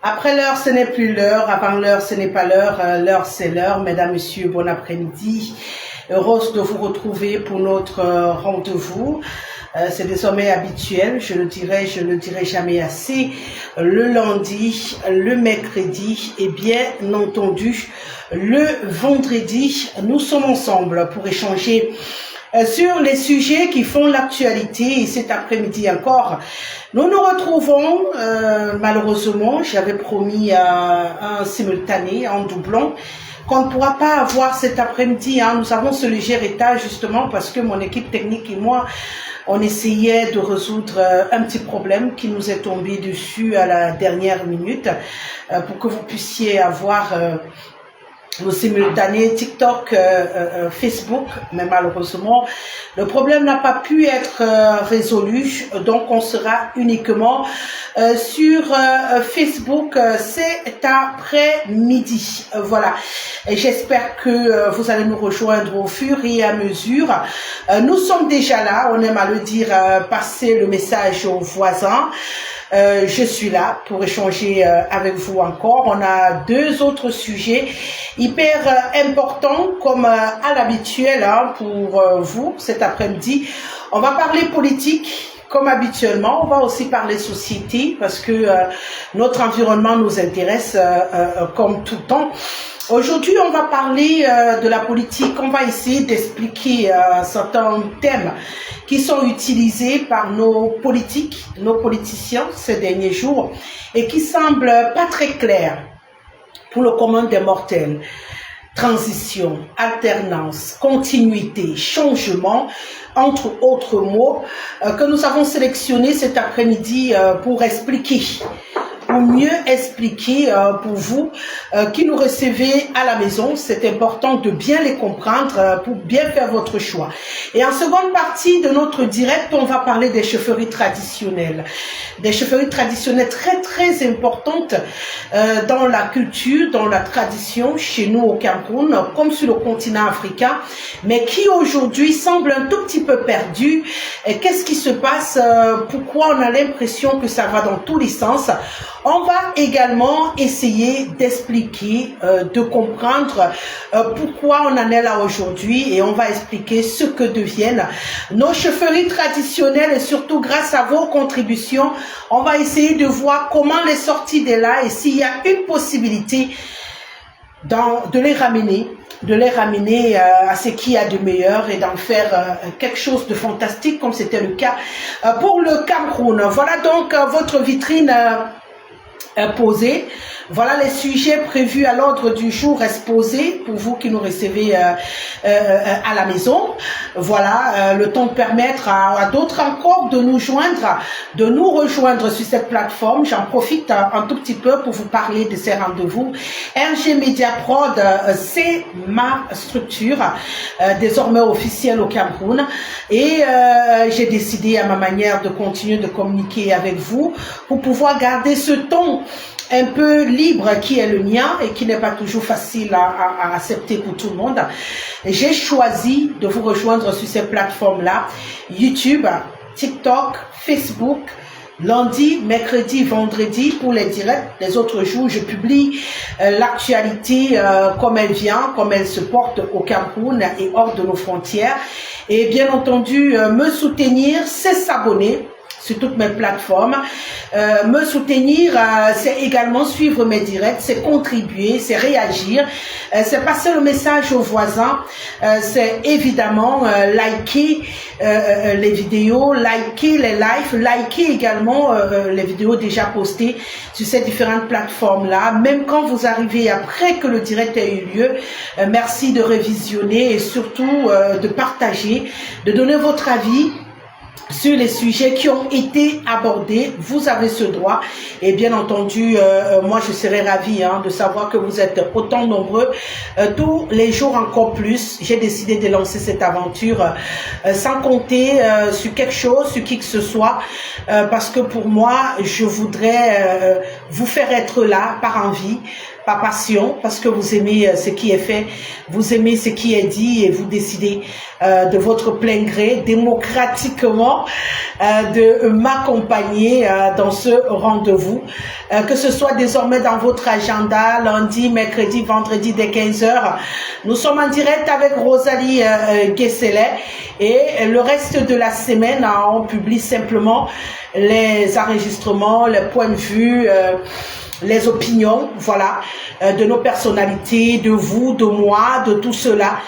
Après l'heure, ce n'est plus l'heure. Avant l'heure, ce n'est pas l'heure. L'heure, c'est l'heure. Mesdames, Messieurs, bon après-midi. Heureuse de vous retrouver pour notre rendez-vous. C'est désormais habituel, je le dirai jamais assez. Le lundi, le mercredi et bien entendu le vendredi, nous sommes ensemble pour échanger sur les sujets qui font l'actualité. Et cet après-midi encore, nous nous retrouvons, malheureusement, j'avais promis un simultané, en doublon, qu'on ne pourra pas avoir cet après-midi. Nous avons ce léger retard justement parce que mon équipe technique et moi, on essayait de résoudre un petit problème qui nous est tombé dessus à la dernière minute pour que vous puissiez avoir nos simultanés TikTok, Facebook, mais malheureusement, le problème n'a pas pu être résolu, donc on sera uniquement sur Facebook cet après-midi. Voilà, et j'espère que vous allez nous rejoindre au fur et à mesure. Nous sommes déjà là, on aime à le dire, passer le message aux voisins. Je suis là pour échanger avec vous encore. On a deux autres sujets hyper importants comme à l'habituel pour vous cet après-midi. On va parler politique comme habituellement. On va aussi parler société parce que notre environnement nous intéresse comme tout le temps. Aujourd'hui, on va parler de la politique. On va essayer d'expliquer certains thèmes qui sont utilisés par nos politiques, nos politiciens ces derniers jours et qui semblent pas très clairs pour le commun des mortels. Transition, alternance, continuité, changement, entre autres mots que nous avons sélectionnés cet après-midi pour expliquer. Pour mieux expliquer pour vous qui nous recevez à la maison, c'est important de bien les comprendre pour bien faire votre choix. Et en seconde partie de notre direct, on va parler des chaufferies traditionnelles. Des chaufferies traditionnelles très importantes dans la culture, dans la tradition chez nous au Cameroun, comme sur le continent africain, mais qui aujourd'hui semble un tout petit peu perdu. Qu'est-ce qui se passe? Pourquoi on a l'impression que ça va dans tous les sens? On va également essayer d'expliquer, de comprendre pourquoi on en est là aujourd'hui et on va expliquer ce que deviennent nos chaufferies traditionnelles et surtout grâce à vos contributions, on va essayer de voir comment les sortir de là et s'il y a une possibilité de les ramener à ce qu'il y a de meilleur et d'en faire quelque chose de fantastique comme c'était le cas pour le Cameroun. Voilà donc votre vitrine posée. Voilà les sujets prévus à l'ordre du jour exposés pour vous qui nous recevez à la maison. Voilà, le temps de permettre à d'autres encore de nous joindre, de nous rejoindre sur cette plateforme. J'en profite un tout petit peu pour vous parler de ces rendez-vous. RG Media Prod, c'est ma structure, désormais officielle au Cameroun. Et j'ai décidé à ma manière de continuer de communiquer avec vous pour pouvoir garder ce ton un peu libre qui est le mien et qui n'est pas toujours facile à accepter pour tout le monde. J'ai choisi de vous rejoindre sur ces plateformes-là, YouTube, TikTok, Facebook, lundi, mercredi, vendredi pour les directs. Les autres jours, je publie l'actualité comme elle vient, comme elle se porte au Cameroun et hors de nos frontières. Et bien entendu, me soutenir, c'est s'abonner sur toutes mes plateformes. Me soutenir, c'est également suivre mes directs, c'est contribuer, c'est réagir, c'est passer le message aux voisins, c'est évidemment liker les vidéos, liker les lives, liker également les vidéos déjà postées sur ces différentes plateformes-là, même quand vous arrivez après que le direct ait eu lieu. Merci de révisionner et surtout de partager, de donner votre avis sur les sujets qui ont été abordés. Vous avez ce droit et bien entendu moi je serais ravie de savoir que vous êtes autant nombreux tous les jours, encore plus. J'ai décidé de lancer cette aventure sans compter sur quelque chose, sur qui que ce soit, parce que pour moi je voudrais vous faire être là par envie, par passion, parce que vous aimez ce qui est fait, vous aimez ce qui est dit et vous décidez de votre plein gré, démocratiquement, de m'accompagner dans ce rendez-vous, que ce soit désormais dans votre agenda, lundi, mercredi, vendredi dès 15 h. Nous sommes en direct avec Rosalie Guesselet et le reste de la semaine, on publie simplement les enregistrements, les points de vue, les opinions, voilà, de nos personnalités, de vous, de moi, de tout cela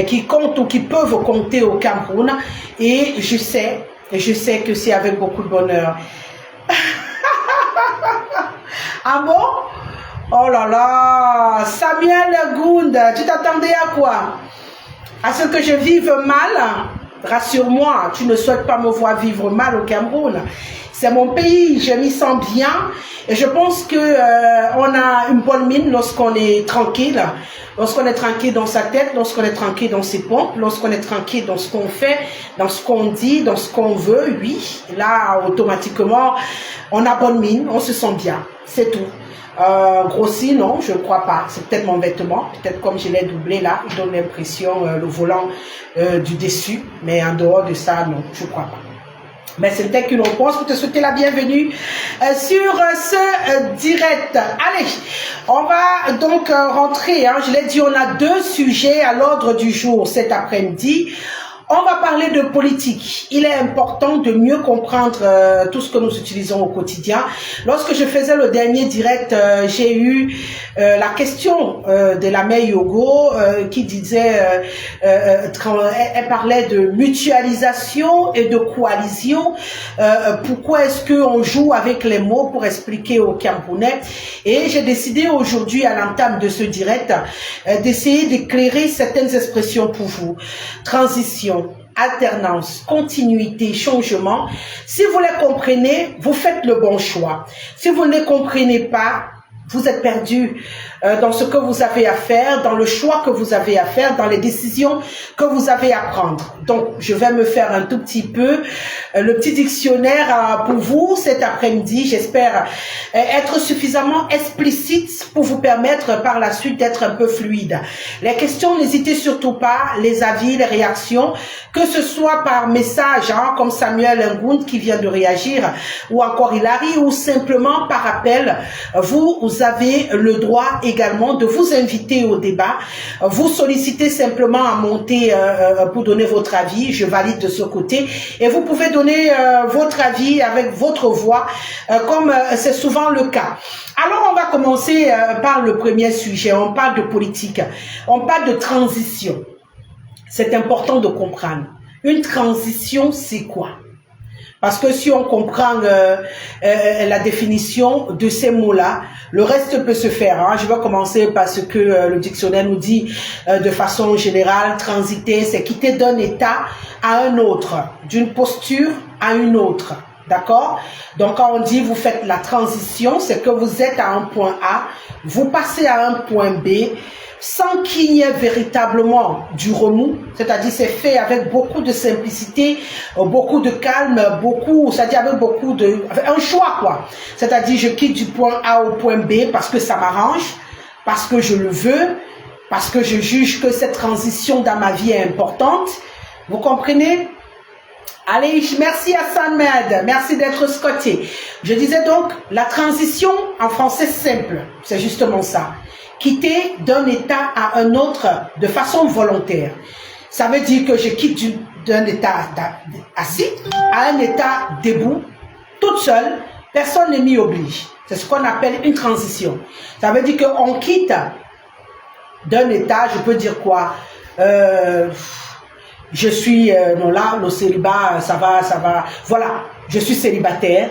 qui comptent ou qui peuvent compter au Cameroun. Et je sais que c'est avec beaucoup de bonheur. Ah bon? Oh là là, Samuel Gound, tu t'attendais à quoi? À ce que je vive mal? Rassure-moi, tu ne souhaites pas me voir vivre mal au Cameroun. C'est mon pays, je m'y sens bien et je pense que on a une bonne mine lorsqu'on est tranquille dans sa tête, lorsqu'on est tranquille dans ses pompes, lorsqu'on est tranquille dans ce qu'on fait, dans ce qu'on dit, dans ce qu'on veut, oui. Là, automatiquement, on a bonne mine, on se sent bien, c'est tout. Grossi, non, je ne crois pas. C'est peut-être mon vêtement. Peut-être comme je l'ai doublé là, il donne l'impression, le volant du dessus. Mais en dehors de ça, non, je ne crois pas. Mais c'était qu'une réponse pour te souhaiter la bienvenue sur ce direct. Allez, on va donc rentrer. Hein, je l'ai dit, on a 2 sujets à l'ordre du jour cet après-midi. On va parler de politique. Il est important de mieux comprendre tout ce que nous utilisons au quotidien. Lorsque je faisais le dernier direct, j'ai eu la question de la mère Yogo qui disait, elle parlait de mutualisation et de coalition. Pourquoi est-ce qu'on joue avec les mots pour expliquer aux Camerounais? Et j'ai décidé aujourd'hui, à l'entame de ce direct, d'essayer d'éclairer certaines expressions pour vous. Transition, alternance, continuité, changement. Si vous les comprenez, vous faites le bon choix. Si vous ne les comprenez pas, vous êtes perdu dans ce que vous avez à faire, dans le choix que vous avez à faire, dans les décisions que vous avez à prendre. Donc, je vais me faire un tout petit peu le petit dictionnaire pour vous cet après-midi. J'espère être suffisamment explicite pour vous permettre par la suite d'être un peu fluide. Les questions, n'hésitez surtout pas, les avis, les réactions, que ce soit par message, hein, comme Samuel Ngound qui vient de réagir, ou encore Hilary, ou simplement par appel. Vous avez le droit également de vous inviter au débat. Vous sollicitez simplement à monter pour donner votre avis. Je valide de ce côté. Et vous pouvez donner votre avis avec votre voix, comme c'est souvent le cas. Alors, on va commencer par le premier sujet. On parle de politique. On parle de transition. C'est important de comprendre. Une transition, c'est quoi? Parce que si on comprend la définition de ces mots-là, le reste peut se faire. Hein. Je vais commencer par ce que le dictionnaire nous dit de façon générale. Transiter, c'est quitter d'un état à un autre, d'une posture à une autre. D'accord? Donc, quand on dit vous faites la transition, c'est que vous êtes à un point A, vous passez à un point B, sans qu'il y ait véritablement du remous, c'est-à-dire c'est fait avec beaucoup de simplicité, beaucoup de calme, c'est-à-dire avec avec un choix quoi. C'est-à-dire je quitte du point A au point B parce que ça m'arrange, parce que je le veux, parce que je juge que cette transition dans ma vie est importante. Vous comprenez? Allez, merci Hassan Med, merci d'être scotché. Je disais donc, la transition en français simple, c'est justement ça. Quitter d'un état à un autre de façon volontaire. Ça veut dire que je quitte d'un état assis à un état debout, toute seule, personne ne m'y oblige. C'est ce qu'on appelle une transition. Ça veut dire qu'on quitte d'un état, je peux dire quoi? Je suis, non là, le célibat, ça va. Voilà, je suis célibataire,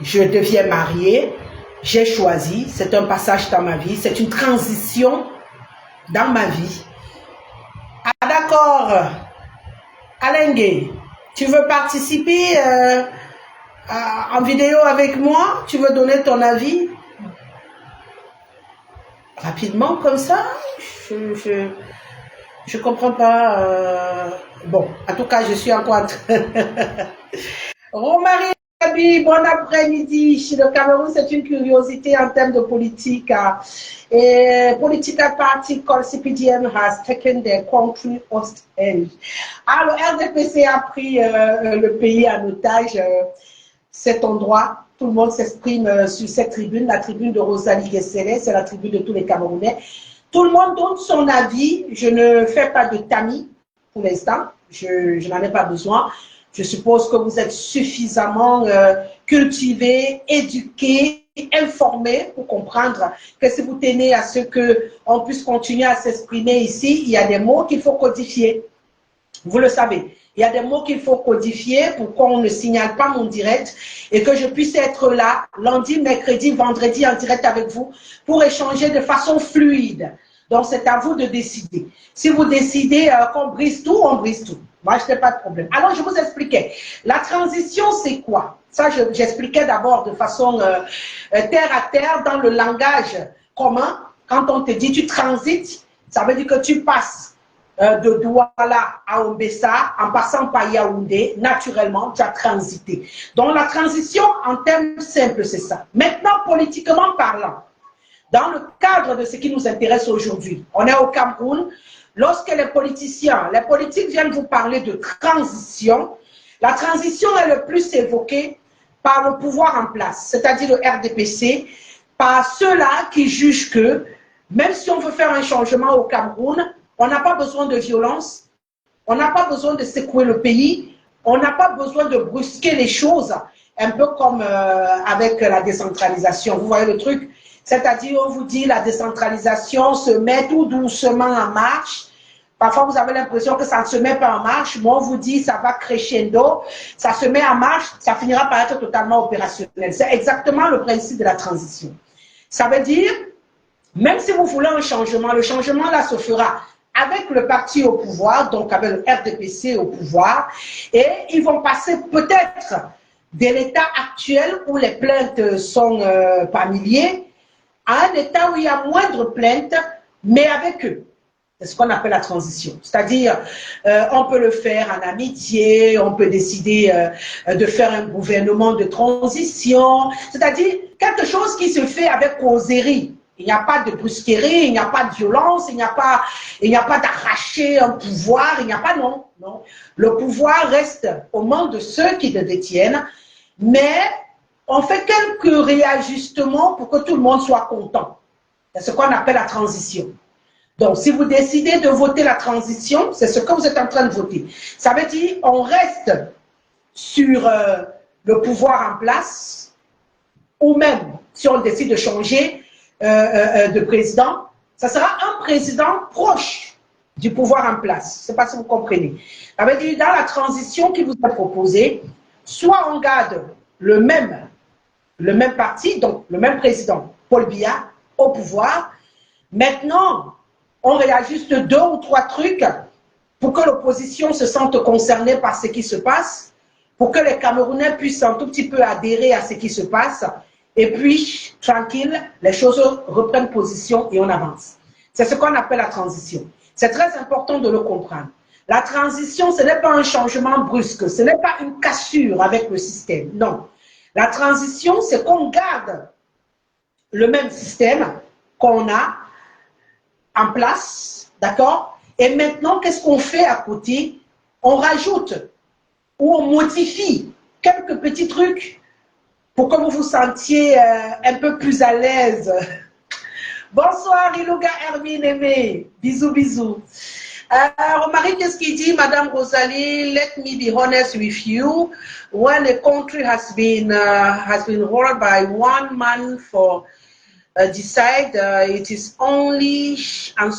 je deviens mariée. J'ai choisi, c'est un passage dans ma vie, c'est une transition dans ma vie. Ah d'accord, Alengue, tu veux participer en vidéo avec moi? Tu veux donner ton avis? Rapidement comme ça? Je comprends pas. Bon, en tout cas, je suis encore en train. Romarié. Gabi, bon après-midi. Le Cameroun, c'est une curiosité en termes de politique. A political party called CPDM has taken their country hostage. Alors, RDPC a pris le pays en otage. C'est ton droit. Tout le monde s'exprime sur cette tribune, la tribune de Rosalie Guesselet, c'est la tribune de tous les Camerounais. Tout le monde donne son avis. Je ne fais pas de tamis pour l'instant. Je n'en ai pas besoin. Je suppose que vous êtes suffisamment cultivé, éduqué, informé pour comprendre que si vous tenez à ce qu'on puisse continuer à s'exprimer ici, il y a des mots qu'il faut codifier. Vous le savez. Il y a des mots qu'il faut codifier pour qu'on ne signale pas mon direct et que je puisse être là lundi, mercredi, vendredi en direct avec vous pour échanger de façon fluide. Donc, c'est à vous de décider. Si vous décidez qu'on brise tout, on brise tout. Moi, je n'ai pas de problème. Alors, je vous expliquais. La transition, c'est quoi? Ça, j'expliquais d'abord de façon terre à terre, dans le langage commun. Quand on te dit tu transites, ça veut dire que tu passes de Douala à Ombessa, en passant par Yaoundé, naturellement, tu as transité. Donc, la transition, en termes simples, c'est ça. Maintenant, politiquement parlant, dans le cadre de ce qui nous intéresse aujourd'hui, on est au Cameroun. Lorsque les politiques viennent vous parler de transition, la transition est le plus évoquée par le pouvoir en place, c'est-à-dire le RDPC, par ceux-là qui jugent que, même si on veut faire un changement au Cameroun, on n'a pas besoin de violence, on n'a pas besoin de secouer le pays, on n'a pas besoin de brusquer les choses, un peu comme avec la décentralisation. Vous voyez le truc? C'est-à-dire, on vous dit la décentralisation se met tout doucement en marche. Parfois, vous avez l'impression que ça ne se met pas en marche. Moi, on vous dit ça va crescendo, ça se met en marche, ça finira par être totalement opérationnel. C'est exactement le principe de la transition. Ça veut dire, même si vous voulez un changement, le changement là se fera avec le parti au pouvoir, donc avec le RDPC au pouvoir, et ils vont passer peut-être de l'état actuel où les plaintes sont par milliers, à un état où il y a moins de plaintes, mais avec eux. C'est ce qu'on appelle la transition. C'est-à-dire, on peut le faire en amitié, on peut décider de faire un gouvernement de transition, c'est-à-dire quelque chose qui se fait avec causerie. Il n'y a pas de brusquerie, il n'y a pas de violence, il n'y a pas d'arracher un pouvoir, il n'y a pas, non. Le pouvoir reste aux mains de ceux qui le détiennent, mais on fait quelques réajustements pour que tout le monde soit content. C'est ce qu'on appelle la transition. Donc, si vous décidez de voter la transition, c'est ce que vous êtes en train de voter. Ça veut dire on reste sur le pouvoir en place, ou même si on décide de changer de président, ça sera un président proche du pouvoir en place. Je ne sais pas si vous comprenez. Ça veut dire dans la transition qui vous est proposée, soit on garde le même parti, donc le même président, Paul Biya, au pouvoir. Maintenant, on réajuste 2 ou 3 trucs pour que l'opposition se sente concernée par ce qui se passe, pour que les Camerounais puissent un tout petit peu adhérer à ce qui se passe, et puis, tranquille, les choses reprennent position et on avance. C'est ce qu'on appelle la transition. C'est très important de le comprendre. La transition, ce n'est pas un changement brusque, ce n'est pas une cassure avec le système, non. La transition, c'est qu'on garde le même système qu'on a en place, d'accord? Et maintenant, qu'est-ce qu'on fait à côté? On rajoute ou on modifie quelques petits trucs pour que vous vous sentiez un peu plus à l'aise. Bonsoir, Ilouga Hermine aimée. Bisous, bisous. Marie, qu'est-ce qu'il dit, Madame Rosalie? Let me be honest with you. When a country has been ruled by one man for decide, it is only an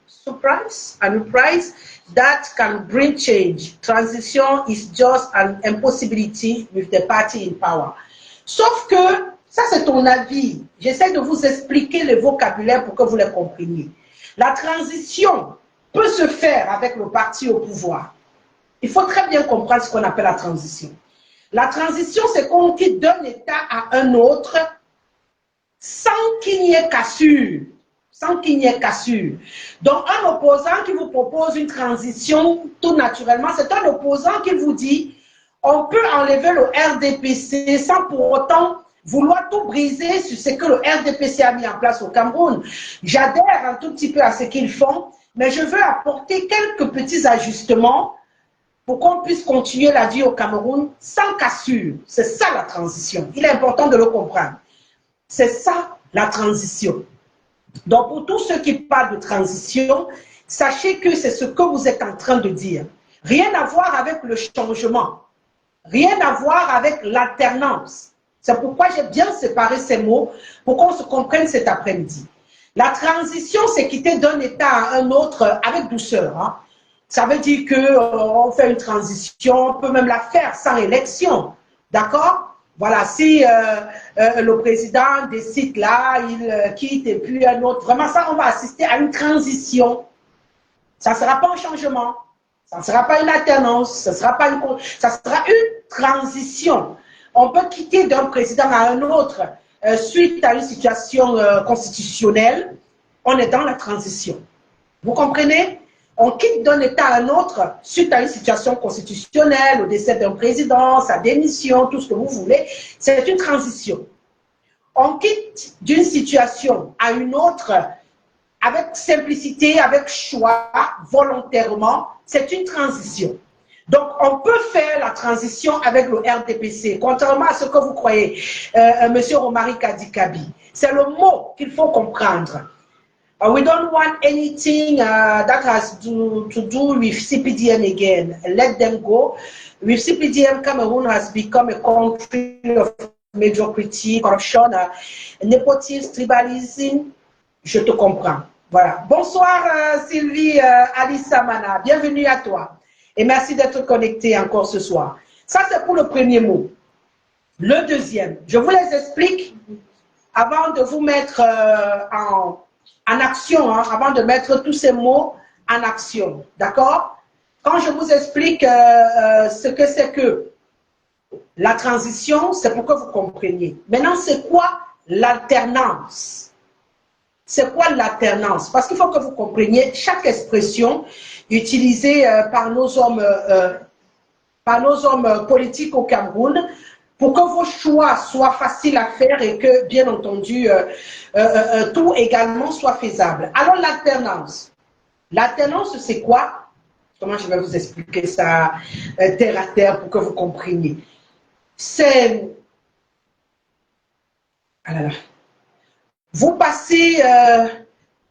surprise that can bring change. Transition is just an impossibility with the party in power. Sauf que, ça c'est ton avis. J'essaie de vous expliquer le vocabulaire pour que vous le compreniez. La transition peut se faire avec le parti au pouvoir. Il faut très bien comprendre ce qu'on appelle la transition. La transition, c'est qu'on quitte d'un état à un autre sans qu'il n'y ait cassure. Sans qu'il n'y ait cassure. Donc, un opposant qui vous propose une transition, tout naturellement, c'est un opposant qui vous dit On peut enlever le RDPC sans pour autant vouloir tout briser sur ce que le RDPC a mis en place au Cameroun. J'adhère un tout petit peu à ce qu'ils font, mais je veux apporter quelques petits ajustements pour qu'on puisse continuer la vie au Cameroun sans cassure. C'est ça la transition. Il est important de le comprendre. C'est ça la transition. Donc pour tous ceux qui parlent de transition, sachez que c'est ce que vous êtes en train de dire. Rien à voir avec le changement. Rien à voir avec l'alternance. C'est pourquoi j'ai bien séparé ces mots pour qu'on se comprenne cet après-midi. La transition, c'est quitter d'un état à un autre avec douceur. Hein. Ça veut dire qu'on fait une transition, on peut même la faire sans élection. D'accord? Voilà, si le président décide là, il quitte et puis un autre, vraiment ça, on va assister à une transition. Ça ne sera pas un changement, ça ne sera pas une alternance, ça sera une transition. On peut quitter d'un président à un autre suite à une situation constitutionnelle. On est dans la transition. Vous comprenez? On quitte d'un état à un autre suite à une situation constitutionnelle, au décès d'un président, sa démission, tout ce que vous voulez. C'est une transition. On quitte d'une situation à une autre avec simplicité, avec choix, volontairement. C'est une transition. Donc, on peut faire la transition avec le RDPC, contrairement à ce que vous croyez, M. Romari Kadikabi. C'est le mot qu'il faut comprendre. We don't want anything that has to do with CPDM again. Let them go. With CPDM, Cameroon has become a country of mediocrity, corruption, nepotisme, tribalism. Je te comprends. Voilà. Bonsoir Sylvie Alissamana. Bienvenue à toi. Et merci d'être connecté encore ce soir. Ça, c'est pour le premier mot. Le deuxième, je vous les explique avant de vous mettre en action, hein, avant de mettre tous ces mots en action. D'accord? Quand je vous explique ce que c'est que la transition, c'est pour que vous compreniez. Maintenant, c'est quoi l'alternance? C'est quoi l'alternance? Parce qu'il faut que vous compreniez chaque expression utilisée par nos hommes politiques au Cameroun pour que vos choix soient faciles à faire et que, bien entendu, tout également soit faisable. Alors, l'alternance. L'alternance, c'est quoi? Comment je vais vous expliquer ça terre à terre pour que vous compreniez? C'est... Ah là là. Vous passez,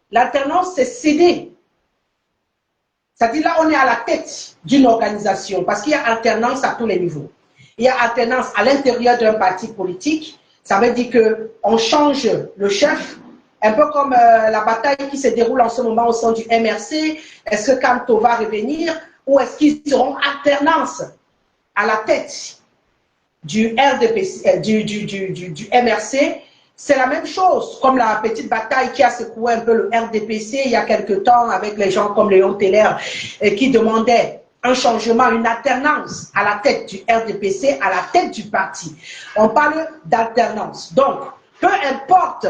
l'alternance, c'est céder. C'est-à-dire là, on est à la tête d'une organisation parce qu'il y a alternance à tous les niveaux. Il y a alternance à l'intérieur d'un parti politique. Ça veut dire qu'on change le chef, un peu comme la bataille qui se déroule en ce moment au sein du MRC. Est-ce que Kanto va revenir ou est-ce qu'ils auront alternance à la tête du RDPC, du MRC? C'est la même chose, comme la petite bataille qui a secoué un peu le RDPC il y a quelque temps avec les gens comme Léon Teller qui demandaient un changement, une alternance à la tête du RDPC, à la tête du parti. On parle d'alternance. Donc, peu importe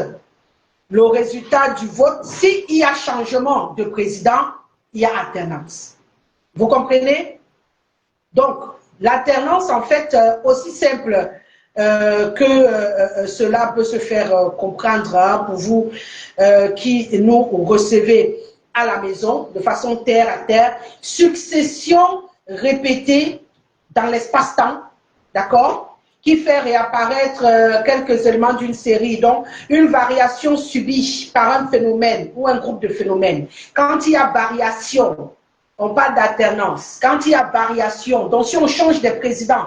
le résultat du vote, s'il y a changement de président, il y a alternance. Vous comprenez? Donc, l'alternance, en fait, aussi simple que cela peut se faire comprendre hein, pour vous qui nous recevez à la maison de façon terre à terre, succession répétée dans l'espace-temps, d'accord, qui fait réapparaître quelques éléments d'une série, donc une variation subie par un phénomène ou un groupe de phénomènes. Quand il y a variation, on parle d'alternance. Quand il y a variation, donc si on change des présidents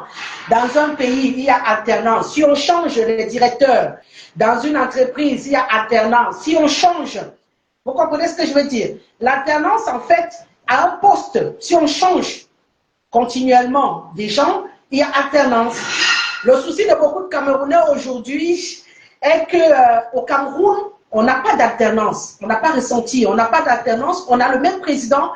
dans un pays, il y a alternance. Si on change les directeurs dans une entreprise, il y a alternance. Si on change, vous comprenez ce que je veux dire? L'alternance, en fait, à un poste, si on change continuellement des gens, il y a alternance. Le souci de beaucoup de Camerounais aujourd'hui est qu'au Cameroun, on n'a pas d'alternance. On n'a pas ressenti, on n'a pas d'alternance. On a le même président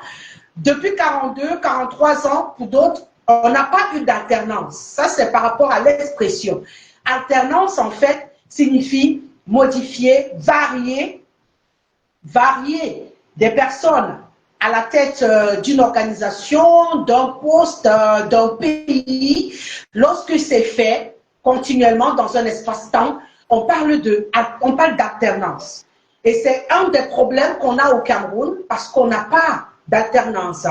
depuis 42, 43 ans, pour d'autres, on n'a pas eu d'alternance. Ça, c'est par rapport à l'expression. Alternance, en fait, signifie modifier, varier des personnes à la tête d'une organisation, d'un poste, d'un pays, lorsque c'est fait continuellement dans un espace-temps, on parle d'alternance. Et c'est un des problèmes qu'on a au Cameroun parce qu'on n'a pas d'alternance.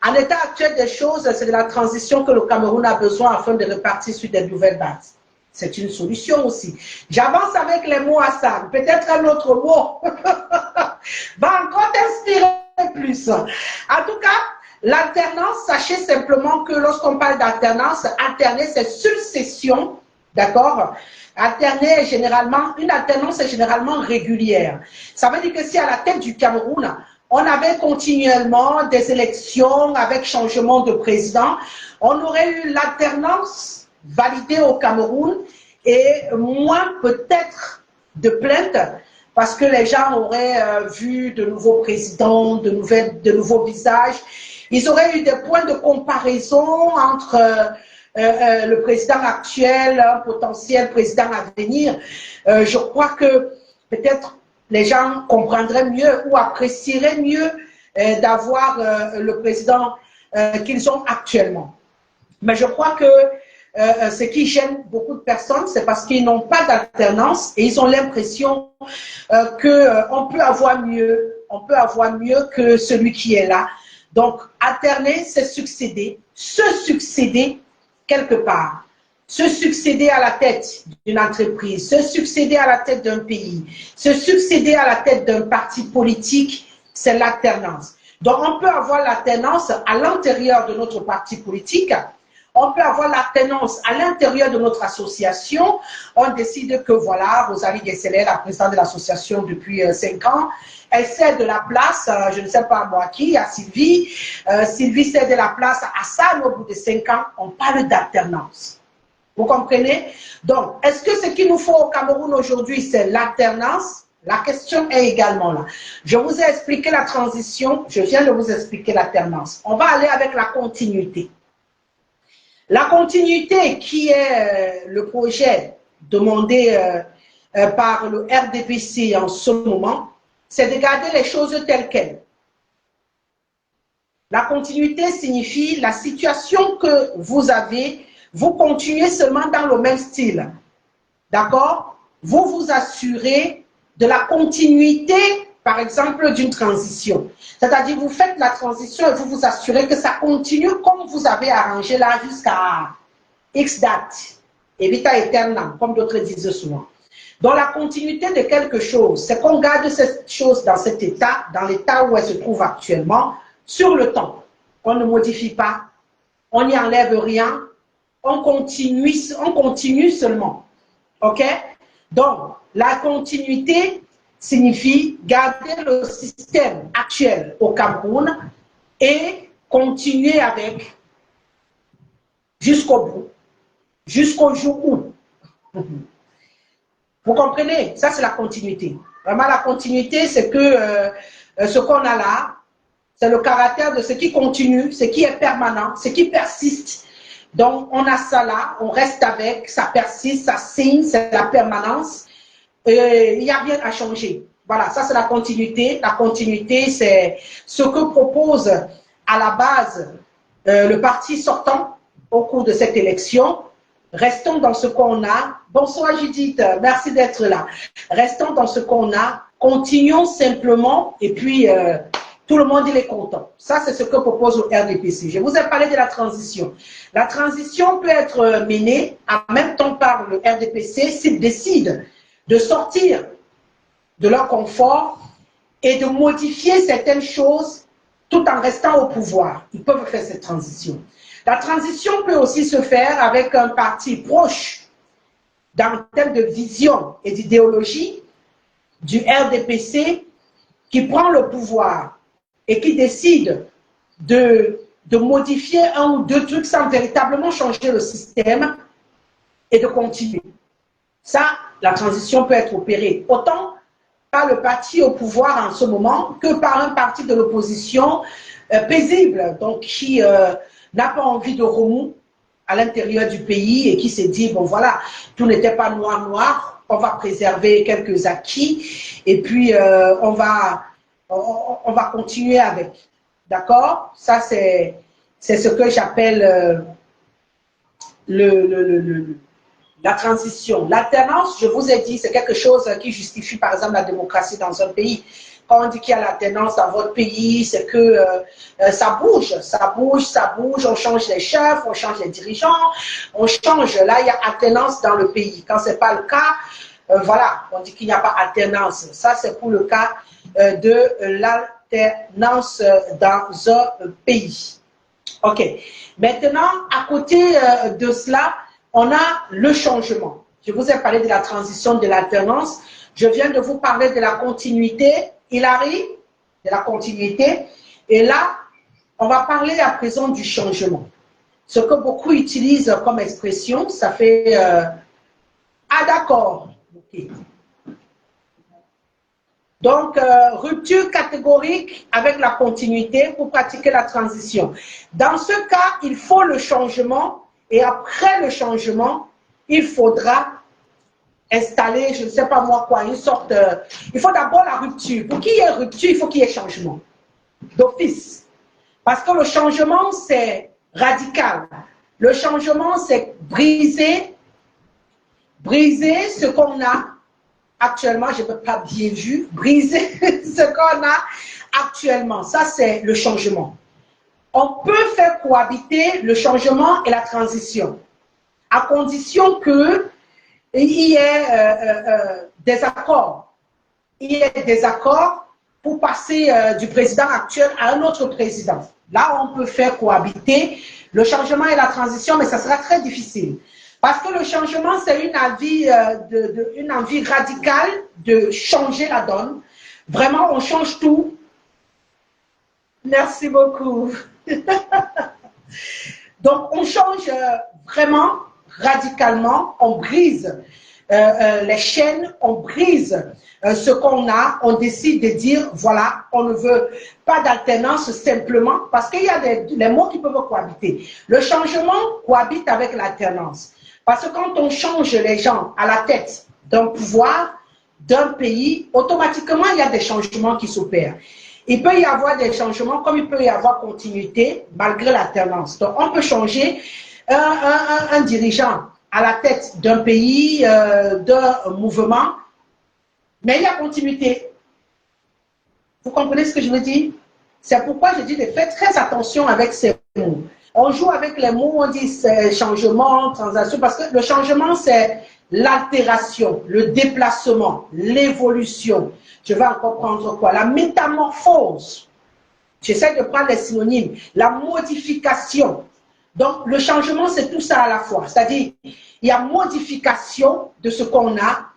En l'état actuel des choses, c'est de la transition que le Cameroun a besoin afin de repartir sur des nouvelles bases. C'est une solution aussi. J'avance avec les mots Hassan. Peut-être un autre mot va encore t'inspirer plus. En tout cas, l'alternance, sachez simplement que lorsqu'on parle d'alternance, alterner, c'est succession, d'accord? Alterner est généralement, une alternance est généralement régulière. Ça veut dire que si à la tête du Cameroun, on avait continuellement des élections avec changement de président, on aurait eu l'alternance validée au Cameroun et moins peut-être de plaintes parce que les gens auraient vu de nouveaux présidents, de nouveaux visages. Ils auraient eu des points de comparaison entre le président actuel, un potentiel président à venir. Je crois que peut-être les gens comprendraient mieux ou apprécieraient mieux d'avoir le président qu'ils ont actuellement. Mais je crois que ce qui gêne beaucoup de personnes, c'est parce qu'ils n'ont pas d'alternance et ils ont l'impression qu'on peut avoir mieux, que celui qui est là. Donc, alterner, c'est succéder, se succéder quelque part. Se succéder à la tête d'une entreprise, se succéder à la tête d'un pays, se succéder à la tête d'un parti politique, c'est l'alternance. Donc, on peut avoir l'alternance à l'intérieur de notre parti politique, on peut avoir l'alternance à l'intérieur de notre association. On décide que voilà, Rosalie Guesselet, la présidente de l'association depuis 5 ans, elle cède de la place, je ne sais pas moi qui, à Sylvie. Sylvie cède de la place à Hassan au bout de 5 ans. On parle d'alternance. Vous comprenez? Donc, est-ce que ce qu'il nous faut au Cameroun aujourd'hui, c'est l'alternance? La question est également là. Je vous ai expliqué la transition, je viens de vous expliquer l'alternance. On va aller avec la continuité. La continuité qui est le projet demandé par le RDPC en ce moment, c'est de garder les choses telles quelles. La continuité signifie la situation que vous avez, vous continuez seulement dans le même style. D'accord? Vous vous assurez de la continuité, par exemple, d'une transition. C'est-à-dire, vous faites la transition et vous vous assurez que ça continue comme vous avez arrangé là jusqu'à X date. Et vita aeternam, comme d'autres disent souvent. Dans la continuité de quelque chose, c'est qu'on garde cette chose dans cet état, dans l'état où elle se trouve actuellement, sur le temps. On ne modifie pas, on n'y enlève rien, on continue seulement. OK? Donc, la continuité signifie garder le système actuel au Cameroun et continuer avec jusqu'au bout, jusqu'au jour où. Vous comprenez? Ça, c'est la continuité. Vraiment, la continuité, c'est que ce qu'on a là, c'est le caractère de ce qui continue, ce qui est permanent, ce qui persiste. Donc, on a ça là, on reste avec, ça persiste, ça signe, c'est la permanence. Il n'y a rien à changer. Voilà, ça c'est la continuité. La continuité, c'est ce que propose à la base le parti sortant au cours de cette élection. Restons dans ce qu'on a. Bonsoir Judith, merci d'être là. Restons dans ce qu'on a. Continuons simplement et puis tout le monde il est content. Ça, c'est ce que propose le RDPC. Je vous ai parlé de la transition. La transition peut être menée en même temps par le RDPC s'ils décident de sortir de leur confort et de modifier certaines choses tout en restant au pouvoir. Ils peuvent faire cette transition. La transition peut aussi se faire avec un parti proche dans le thème de vision et d'idéologie du RDPC qui prend le pouvoir et qui décide de modifier un ou deux trucs sans véritablement changer le système et de continuer. Ça, la transition peut être opérée autant par le parti au pouvoir en ce moment que par un parti de l'opposition paisible, donc qui n'a pas envie de remous à l'intérieur du pays et qui s'est dit, bon voilà, tout n'était pas noir, on va préserver quelques acquis et puis on va continuer avec. D'accord? Ça, c'est ce que j'appelle la transition. L'alternance, je vous ai dit, c'est quelque chose qui justifie, par exemple, la démocratie dans un pays. Quand on dit qu'il y a l'alternance dans votre pays, c'est que ça bouge, ça bouge, ça bouge, on change les chefs, on change les dirigeants, on change. Là, il y a alternance dans le pays. Quand ce n'est pas le cas, voilà, on dit qu'il n'y a pas alternance. Ça, c'est pour le cas de l'alternance dans un pays. OK. Maintenant, à côté de cela, on a le changement. Je vous ai parlé de la transition, de l'alternance. Je viens de vous parler de la continuité. Hilary, de la continuité. Et là, on va parler à présent du changement. Ce que beaucoup utilisent comme expression, ça fait ah d'accord. Okay. Donc, rupture catégorique avec la continuité pour pratiquer la transition. Dans ce cas, il faut le changement et après le changement, il faudra installer, je ne sais pas moi quoi, une sorte de... Il faut d'abord la rupture. Pour qu'il y ait rupture, il faut qu'il y ait changement d'office. Parce que le changement, c'est radical. Le changement, c'est briser ce qu'on a actuellement, je ne peux pas bien vu, briser ce qu'on a actuellement. Ça, c'est le changement. On peut faire cohabiter le changement et la transition, à condition qu'il y ait des accords. Il y ait des accords pour passer du président actuel à un autre président. Là, on peut faire cohabiter le changement et la transition, mais ça sera très difficile. Parce que le changement, c'est une envie radicale de changer la donne. Vraiment, on change tout. Merci beaucoup. Donc, on change vraiment radicalement, on brise les chaînes, on brise ce qu'on a, on décide de dire, voilà, on ne veut pas d'alternance simplement, parce qu'il y a les mots qui peuvent cohabiter. Le changement cohabite avec l'alternance. Parce que quand on change les gens à la tête d'un pouvoir, d'un pays, automatiquement, il y a des changements qui s'opèrent. Il peut y avoir des changements comme il peut y avoir continuité malgré l'alternance. Donc, on peut changer un dirigeant à la tête d'un pays, d'un mouvement, mais il y a continuité. Vous comprenez ce que je veux dire? C'est pourquoi je dis de faire très attention avec ces mots. On joue avec les mots, on dit changement, transaction, parce que le changement, c'est l'altération, le déplacement, l'évolution. Je vais encore prendre quoi? La métamorphose. J'essaie de prendre les synonymes. La modification. Donc, le changement, c'est tout ça à la fois. C'est-à-dire, il y a modification de ce qu'on a,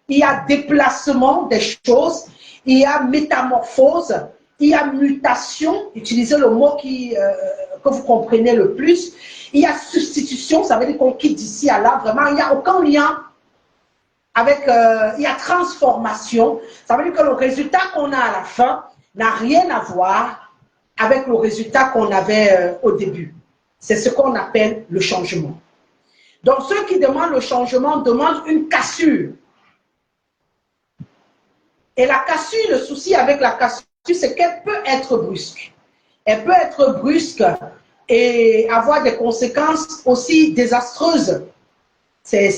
il y a déplacement des choses, il y a métamorphose, il y a mutation, utilisez le mot que vous comprenez le plus, il y a substitution, ça veut dire qu'on quitte d'ici à là, vraiment, il n'y a aucun lien avec, il y a transformation, ça veut dire que le résultat qu'on a à la fin n'a rien à voir avec le résultat qu'on avait au début. C'est ce qu'on appelle le changement. Donc, ceux qui demandent le changement demandent une cassure. Et la cassure, le souci avec la cassure, c'est qu'elle peut être brusque. Elle peut être brusque et avoir des conséquences aussi désastreuses. C'est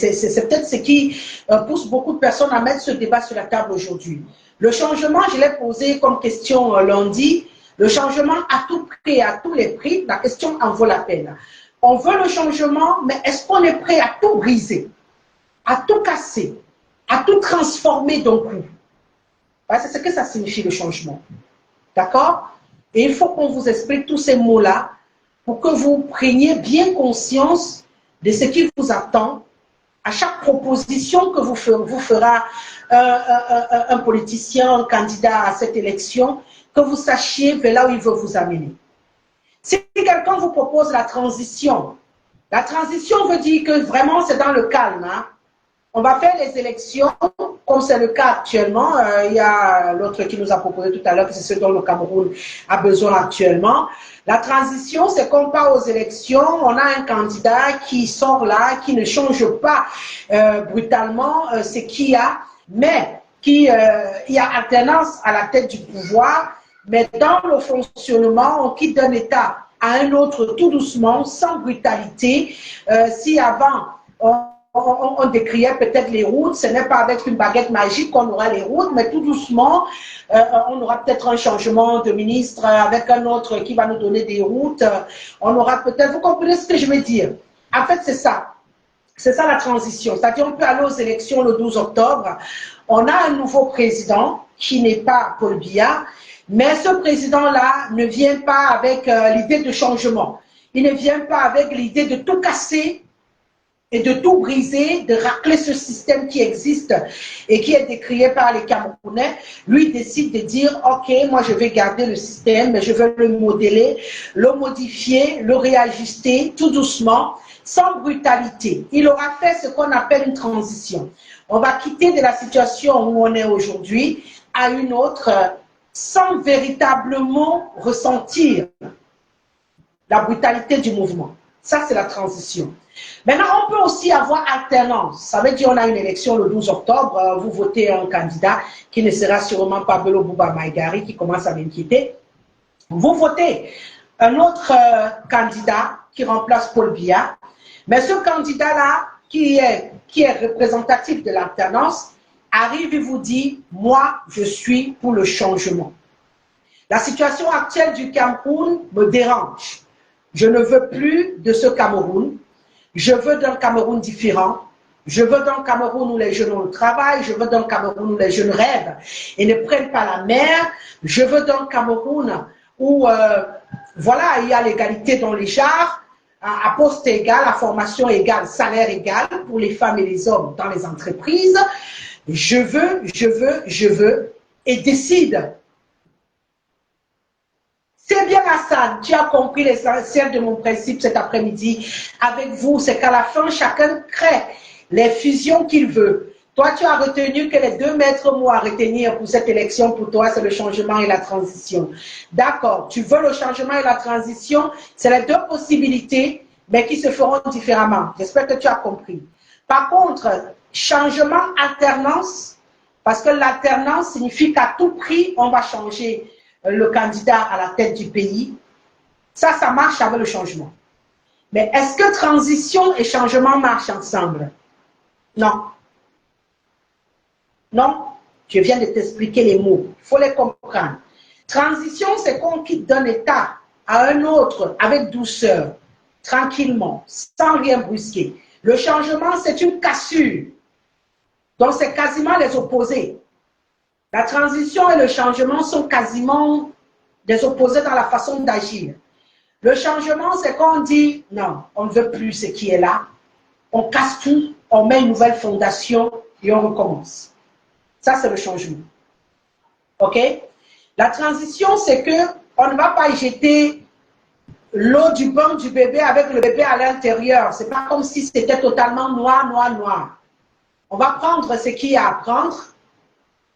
peut-être ce qui pousse beaucoup de personnes à mettre ce débat sur la table aujourd'hui. Le changement, je l'ai posé comme question lundi. Le changement à tout prix, à tous les prix, la question en vaut la peine. On veut le changement, mais est-ce qu'on est prêt à tout briser, à tout casser, à tout transformer d'un coup? C'est ce que ça signifie le changement. D'accord? Et il faut qu'on vous explique tous ces mots-là pour que vous preniez bien conscience de ce qui vous attend à chaque proposition que vous fera un politicien, un candidat à cette élection, que vous sachiez vers là où il veut vous amener. Si quelqu'un vous propose la transition veut dire que vraiment c'est dans le calme. Hein? On va faire les élections, comme c'est le cas actuellement. Il y a l'autre qui nous a proposé tout à l'heure que c'est ce dont le Cameroun a besoin actuellement. La transition, c'est qu'on part aux élections, on a un candidat qui sort là, qui ne change pas brutalement ce qu'il y a, mais il y a alternance à la tête du pouvoir. Mais dans le fonctionnement, on quitte d'un état à un autre tout doucement, sans brutalité. Si avant, on décriait peut-être les routes, ce n'est pas avec une baguette magique qu'on aura les routes, mais tout doucement, on aura peut-être un changement de ministre avec un autre qui va nous donner des routes. On aura peut-être, vous comprenez ce que je veux dire? En fait, c'est ça. C'est ça la transition. C'est-à-dire, on peut aller aux élections le 12 octobre. On a un nouveau président qui n'est pas Paul Biya, mais ce président-là ne vient pas avec l'idée de changement. Il ne vient pas avec l'idée de tout casser et de tout briser, de racler ce système qui existe et qui est décrié par les Camerounais. Lui décide de dire, OK, moi je vais garder le système, mais je veux le modeler, le modifier, le réajuster tout doucement, sans brutalité. Il aura fait ce qu'on appelle une transition. On va quitter de la situation où on est aujourd'hui à une autre sans véritablement ressentir la brutalité du mouvement. Ça, c'est la transition. Maintenant, on peut aussi avoir alternance. Ça veut dire qu'on a une élection le 12 octobre, vous votez un candidat qui ne sera sûrement pas Bello Bouba Maïgari, qui commence à m'inquiéter. Vous votez un autre candidat qui remplace Paul Biya, mais ce candidat-là, qui est représentatif de l'alternance, arrive et vous dit, moi, je suis pour le changement. La situation actuelle du Cameroun me dérange. Je ne veux plus de ce Cameroun. Je veux d'un Cameroun différent. Je veux d'un Cameroun où les jeunes ont le travail. Je veux d'un Cameroun où les jeunes rêvent et ne prennent pas la mer. Je veux d'un Cameroun où, voilà, il y a l'égalité dans les genres, à poste égal, à formation égale, salaire égal pour les femmes et les hommes dans les entreprises. Je veux, et décide. C'est bien Hassan, tu as compris l'essentiel de mon principe cet après-midi avec vous, c'est qu'à la fin, chacun crée les fusions qu'il veut. Toi, tu as retenu que les 2 maîtres mots à retenir pour cette élection, pour toi, c'est le changement et la transition. D'accord, tu veux le changement et la transition, c'est les 2 possibilités, mais qui se feront différemment. J'espère que tu as compris. Par contre, changement, alternance, parce que l'alternance signifie qu'à tout prix, on va changer le candidat à la tête du pays. Ça marche avec le changement. Mais est-ce que transition et changement marchent ensemble? Non. Non, je viens de t'expliquer les mots. Il faut les comprendre. Transition, c'est qu'on quitte d'un état à un autre avec douceur, tranquillement, sans rien brusquer. Le changement, c'est une cassure. Donc, c'est quasiment les opposés. La transition et le changement sont quasiment des opposés dans la façon d'agir. Le changement, c'est qu'on dit, non, on ne veut plus ce qui est là. On casse tout, on met une nouvelle fondation et on recommence. Ça, c'est le changement. OK? La transition, c'est qu'on ne va pas y jeter l'eau du bain du bébé avec le bébé à l'intérieur. Ce n'est pas comme si c'était totalement noir, noir, noir. On va prendre ce qu'il y a à prendre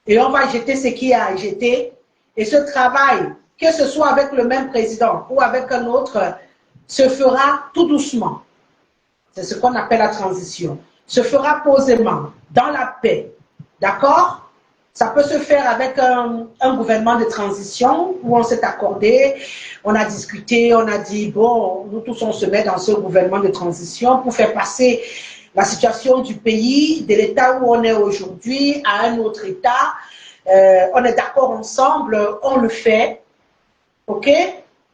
et on va jeter ce qu'il y a à jeter. Et ce travail, que ce soit avec le même président ou avec un autre, se fera tout doucement. C'est ce qu'on appelle la transition. Se fera posément, dans la paix. D'accord? Ça peut se faire avec un gouvernement de transition où on s'est accordé, on a discuté, on a dit, bon, nous tous on se met dans ce gouvernement de transition pour faire passer la situation du pays, de l'état où on est aujourd'hui, à un autre état. On est d'accord ensemble, on le fait. OK?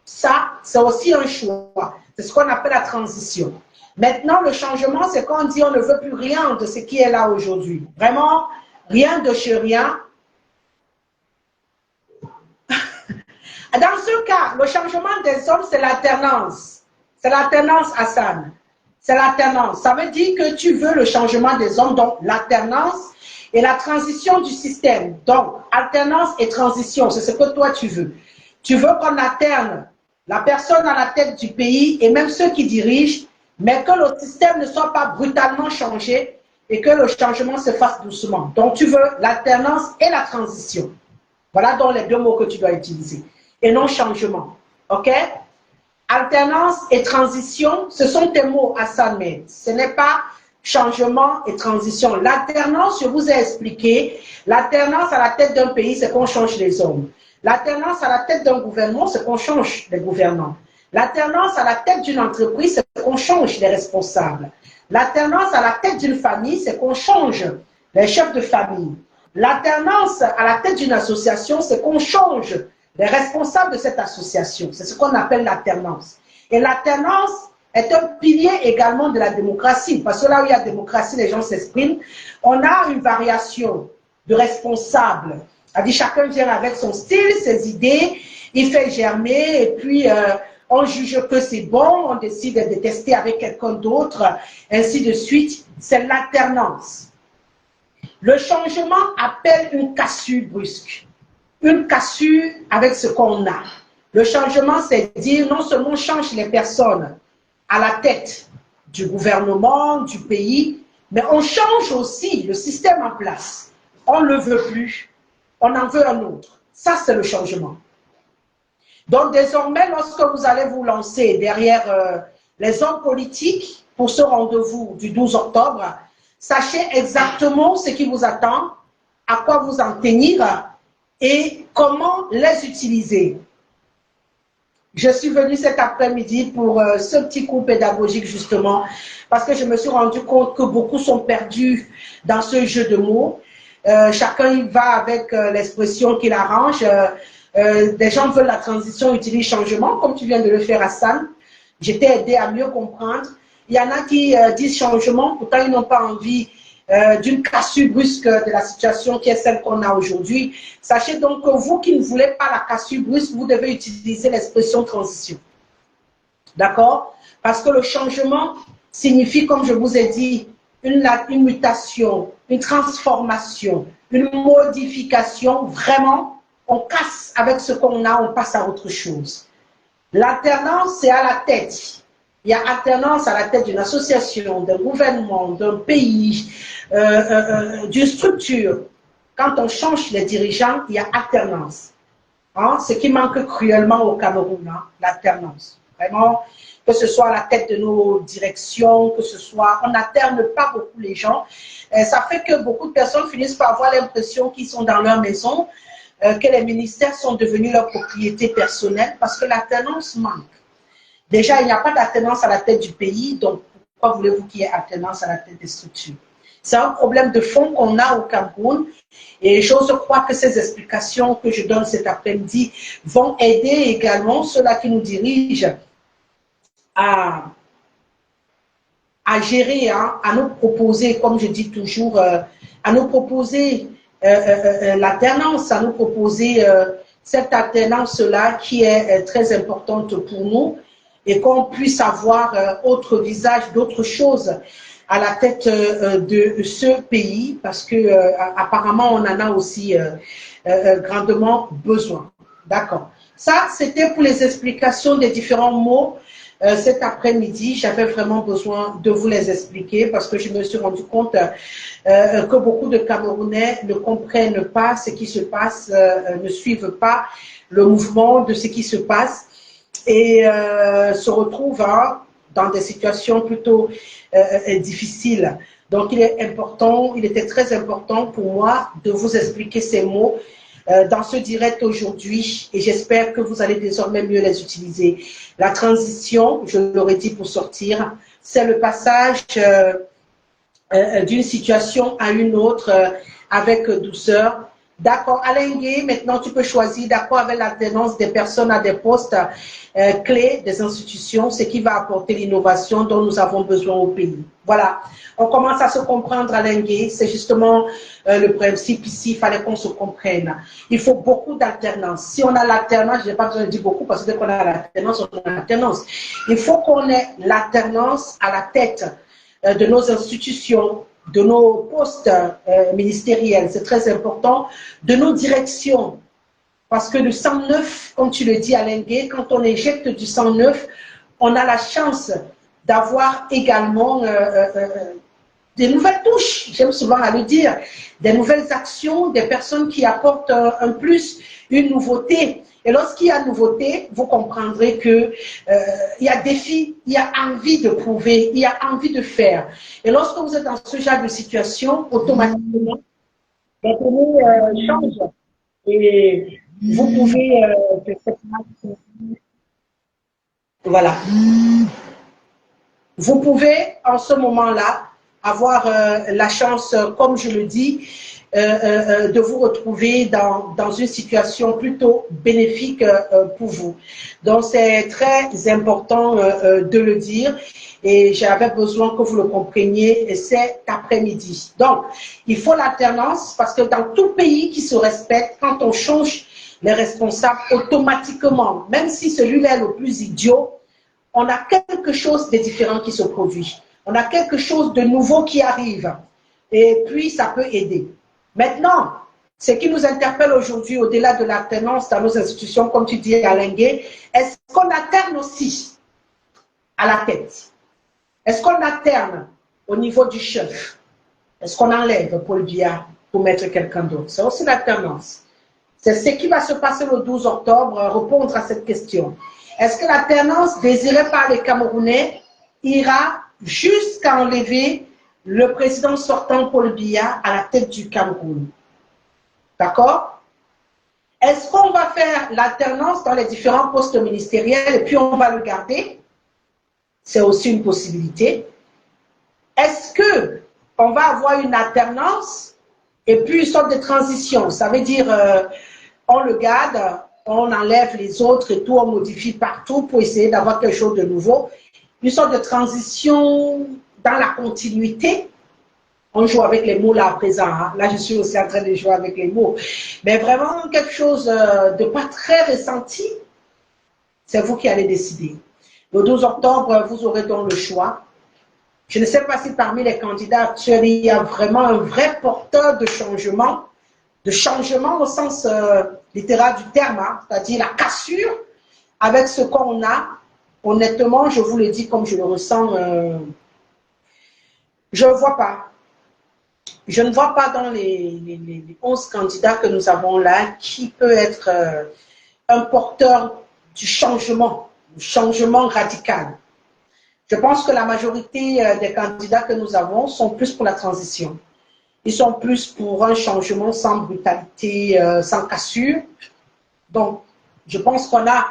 Ça, c'est aussi un choix. C'est ce qu'on appelle la transition. Maintenant, le changement, c'est quand on dit on ne veut plus rien de ce qui est là aujourd'hui. Vraiment, rien de chez rien. Dans ce cas, le changement des hommes, c'est l'alternance. C'est l'alternance, Hassan. C'est l'alternance. Ça veut dire que tu veux le changement des hommes, donc l'alternance et la transition du système. Donc, alternance et transition, c'est ce que toi tu veux. Tu veux qu'on alterne la personne à la tête du pays et même ceux qui dirigent, mais que le système ne soit pas brutalement changé et que le changement se fasse doucement. Donc, tu veux l'alternance et la transition. Voilà donc les 2 mots que tu dois utiliser. Et non changement. OK? Alternance et transition, ce sont tes mots, Hassan, mais ce n'est pas changement et transition. L'alternance, je vous ai expliqué, l'alternance à la tête d'un pays, c'est qu'on change les hommes. L'alternance à la tête d'un gouvernement, c'est qu'on change les gouvernants. L'alternance à la tête d'une entreprise, c'est qu'on change les responsables. L'alternance à la tête d'une famille, c'est qu'on change les chefs de famille. L'alternance à la tête d'une association, c'est qu'on change les responsables de cette association. C'est ce qu'on appelle l'alternance. Et l'alternance est un pilier également de la démocratie, parce que là où il y a démocratie, les gens s'expriment. On a une variation de responsables. C'est-à-dire chacun vient avec son style, ses idées, il fait germer, et puis on juge que c'est bon, on décide de tester avec quelqu'un d'autre, ainsi de suite. C'est l'alternance. Le changement appelle une cassure brusque, une cassure avec ce qu'on a. Le changement, c'est dire non seulement on change les personnes à la tête du gouvernement, du pays, mais on change aussi le système en place. On ne le veut plus, on en veut un autre. Ça, c'est le changement. Donc, désormais, lorsque vous allez vous lancer derrière les hommes politiques pour ce rendez-vous du 12 octobre, sachez exactement ce qui vous attend, à quoi vous en tenir et comment les utiliser. Je suis venue cet après-midi pour ce petit cours pédagogique justement parce que je me suis rendu compte que beaucoup sont perdus dans ce jeu de mots. Chacun y va avec l'expression qui l'arrange. Des gens veulent la transition, utilisent changement, comme tu viens de le faire Hassan. J'étais aidée à mieux comprendre. Il y en a qui disent changement, pourtant ils n'ont pas envie d'une cassure brusque de la situation qui est celle qu'on a aujourd'hui. Sachez donc que vous qui ne voulez pas la cassure brusque, vous devez utiliser l'expression transition. D'accord? Parce que le changement signifie, comme je vous ai dit, une mutation, une transformation, une modification. Vraiment, on casse avec ce qu'on a, on passe à autre chose. L'alternance, c'est à la tête. Il y a alternance à la tête d'une association, d'un gouvernement, d'un pays, d'une structure. Quand on change les dirigeants, il y a alternance. Hein? Ce qui manque cruellement au Cameroun, hein? L'alternance. Vraiment, que ce soit à la tête de nos directions, que ce soit, on n'alterne pas beaucoup les gens. Ça fait que beaucoup de personnes finissent par avoir l'impression qu'ils sont dans leur maison, que les ministères sont devenus leur propriété personnelle parce que l'alternance manque. Déjà, il n'y a pas d'alternance à la tête du pays, donc pourquoi voulez-vous qu'il y ait alternance à la tête des structures? C'est un problème de fond qu'on a au Cameroun et j'ose croire que ces explications que je donne cet après-midi vont aider également ceux-là qui nous dirigent à gérer, hein, à nous proposer, comme je dis toujours, à nous proposer l'alternance, à nous proposer cette alternance-là qui est très importante pour nous et qu'on puisse avoir autre visage, d'autres choses à la tête de ce pays parce que apparemment on en a aussi grandement besoin. D'accord. Ça, c'était pour les explications des différents mots. Cet après-midi, j'avais vraiment besoin de vous les expliquer parce que je me suis rendu compte que beaucoup de Camerounais ne comprennent pas ce qui se passe, ne suivent pas le mouvement de ce qui se passe et se retrouvent dans des situations plutôt difficiles. Donc, il était très important pour moi de vous expliquer ces mots dans ce direct aujourd'hui et j'espère que vous allez désormais mieux les utiliser. La transition, je l'aurais dit pour sortir, c'est le passage d'une situation à une autre avec douceur. D'accord, Alain Gué, maintenant tu peux choisir d'accord avec l'alternance des personnes à des postes clés des institutions, ce qui va apporter l'innovation dont nous avons besoin au pays. Voilà, on commence à se comprendre, Alain Gué, c'est justement le principe ici, il fallait qu'on se comprenne. Il faut beaucoup d'alternance. Si on a l'alternance, je n'ai pas besoin de dire beaucoup parce que dès qu'on a l'alternance, on a l'alternance. Il faut qu'on ait l'alternance à la tête de nos institutions, de nos postes ministériels, c'est très important, de nos directions. Parce que le sang neuf, comme tu le dis Alain Gué, quand on éjecte du sang neuf, on a la chance d'avoir également des nouvelles touches, j'aime souvent à le dire, des nouvelles actions, des personnes qui apportent un plus, une nouveauté. Et lorsqu'il y a nouveauté, vous comprendrez que il y a défi, il y a envie de prouver, il y a envie de faire. Et lorsque vous êtes dans ce genre de situation, automatiquement, les données changent. Et Vous pouvez, voilà, vous pouvez en ce moment-là avoir la chance, comme je le dis, de vous retrouver dans une situation plutôt bénéfique pour vous. Donc, c'est très important de le dire et j'avais besoin que vous le compreniez cet après-midi. Donc, il faut l'alternance parce que dans tout pays qui se respecte, quand on change les responsables automatiquement, même si celui-là est le plus idiot, on a quelque chose de différent qui se produit. On a quelque chose de nouveau qui arrive. Et puis, ça peut aider. Maintenant, ce qui nous interpelle aujourd'hui, au-delà de l'alternance dans nos institutions, comme tu dis, Alain Gué, est-ce qu'on alterne aussi à la tête? Est-ce qu'on alterne au niveau du chef? Est-ce qu'on enlève Paul Biya pour mettre quelqu'un d'autre? C'est aussi l'alternance. C'est ce qui va se passer le 12 octobre, répondre à cette question. Est-ce que l'alternance désirée par les Camerounais ira jusqu'à enlever le président sortant Paul Biya à la tête du Cameroun? D'accord? Est-ce qu'on va faire l'alternance dans les différents postes ministériels et puis on va le garder? C'est aussi une possibilité. Est-ce qu'on va avoir une alternance et puis une sorte de transition? Ça veut dire on le garde, on enlève les autres et tout, on modifie partout pour essayer d'avoir quelque chose de nouveau. Une sorte de transition dans la continuité. On joue avec les mots là à présent. Hein. Là, je suis aussi en train de jouer avec les mots. Mais vraiment quelque chose de pas très ressenti. C'est vous qui allez décider. Le 12 octobre, vous aurez donc le choix. Je ne sais pas si parmi les candidats actuels, il y a vraiment un vrai porteur de changement au sens littéral du terme, hein, c'est-à-dire la cassure avec ce qu'on a. Honnêtement, je vous le dis comme je le ressens, je ne vois pas. Je ne vois pas dans les 11 candidats que nous avons là qui peut être un porteur du changement radical. Je pense que la majorité des candidats que nous avons sont plus pour la transition. Ils sont plus pour un changement sans brutalité, sans cassure. Donc, je pense qu'on a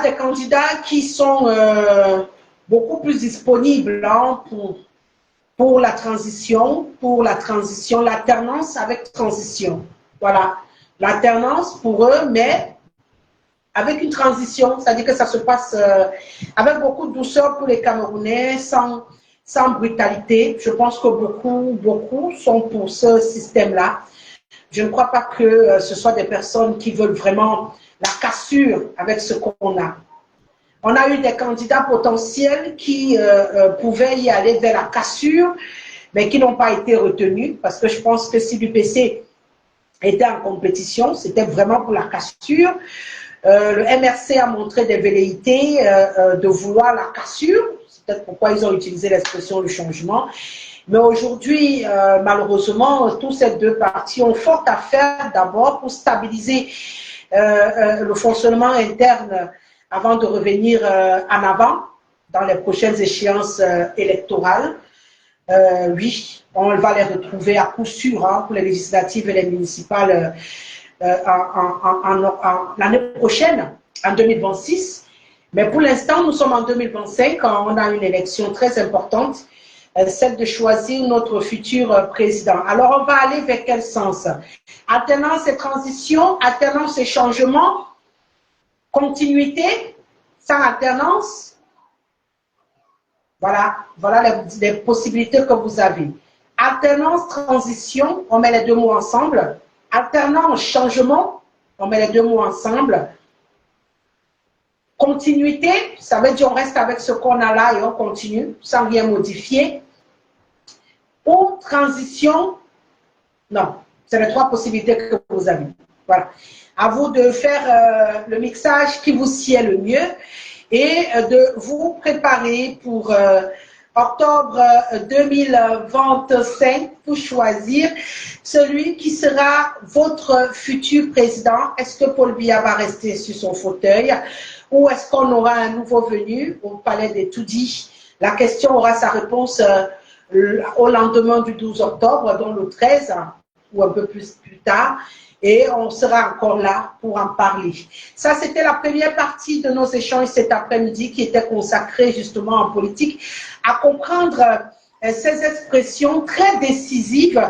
des candidats qui sont beaucoup plus disponibles hein, pour l'alternance avec transition. Voilà, l'alternance pour eux, mais avec une transition, c'est-à-dire que ça se passe avec beaucoup de douceur pour les Camerounais, sans brutalité. Je pense que beaucoup sont pour ce système-là. Je ne crois pas que ce soit des personnes qui veulent vraiment la cassure avec ce qu'on a. On a eu des candidats potentiels qui pouvaient y aller vers la cassure, mais qui n'ont pas été retenus, parce que je pense que si l'UPC était en compétition, c'était vraiment pour la cassure. Le MRC a montré des velléités de vouloir la cassure, c'est peut-être pourquoi ils ont utilisé l'expression le changement. Mais aujourd'hui, malheureusement, tous ces deux partis ont fort à faire d'abord pour stabiliser le fonctionnement interne avant de revenir en avant dans les prochaines échéances électorales. Oui, on va les retrouver à coup sûr hein, pour les législatives et les municipales l'année prochaine, en 2026. Mais pour l'instant, nous sommes en 2025, on a une élection très importante, celle de choisir notre futur président. Alors, on va aller vers quel sens? Alternance et transition, alternance et changement, continuité, sans alternance. Voilà les possibilités que vous avez. Alternance, transition, on met les deux mots ensemble. Alternance, changement, on met les deux mots ensemble. Continuité, ça veut dire on reste avec ce qu'on a là et on continue sans rien modifier. Ou transition, non, c'est les trois possibilités que vous avez. Voilà. À vous de faire le mixage qui vous sied le mieux et de vous préparer pour octobre 2025 pour choisir celui qui sera votre futur président. Est-ce que Paul Biya va rester sur son fauteuil ou est-ce qu'on aura un nouveau venu au palais des Tout-Dits? La question aura sa réponse au lendemain du 12 octobre, donc le 13. ou un peu plus tard. Et on sera encore là pour en parler. Ça, c'était la première partie de nos échanges cet après-midi qui était consacrée justement en politique à comprendre ces expressions très décisives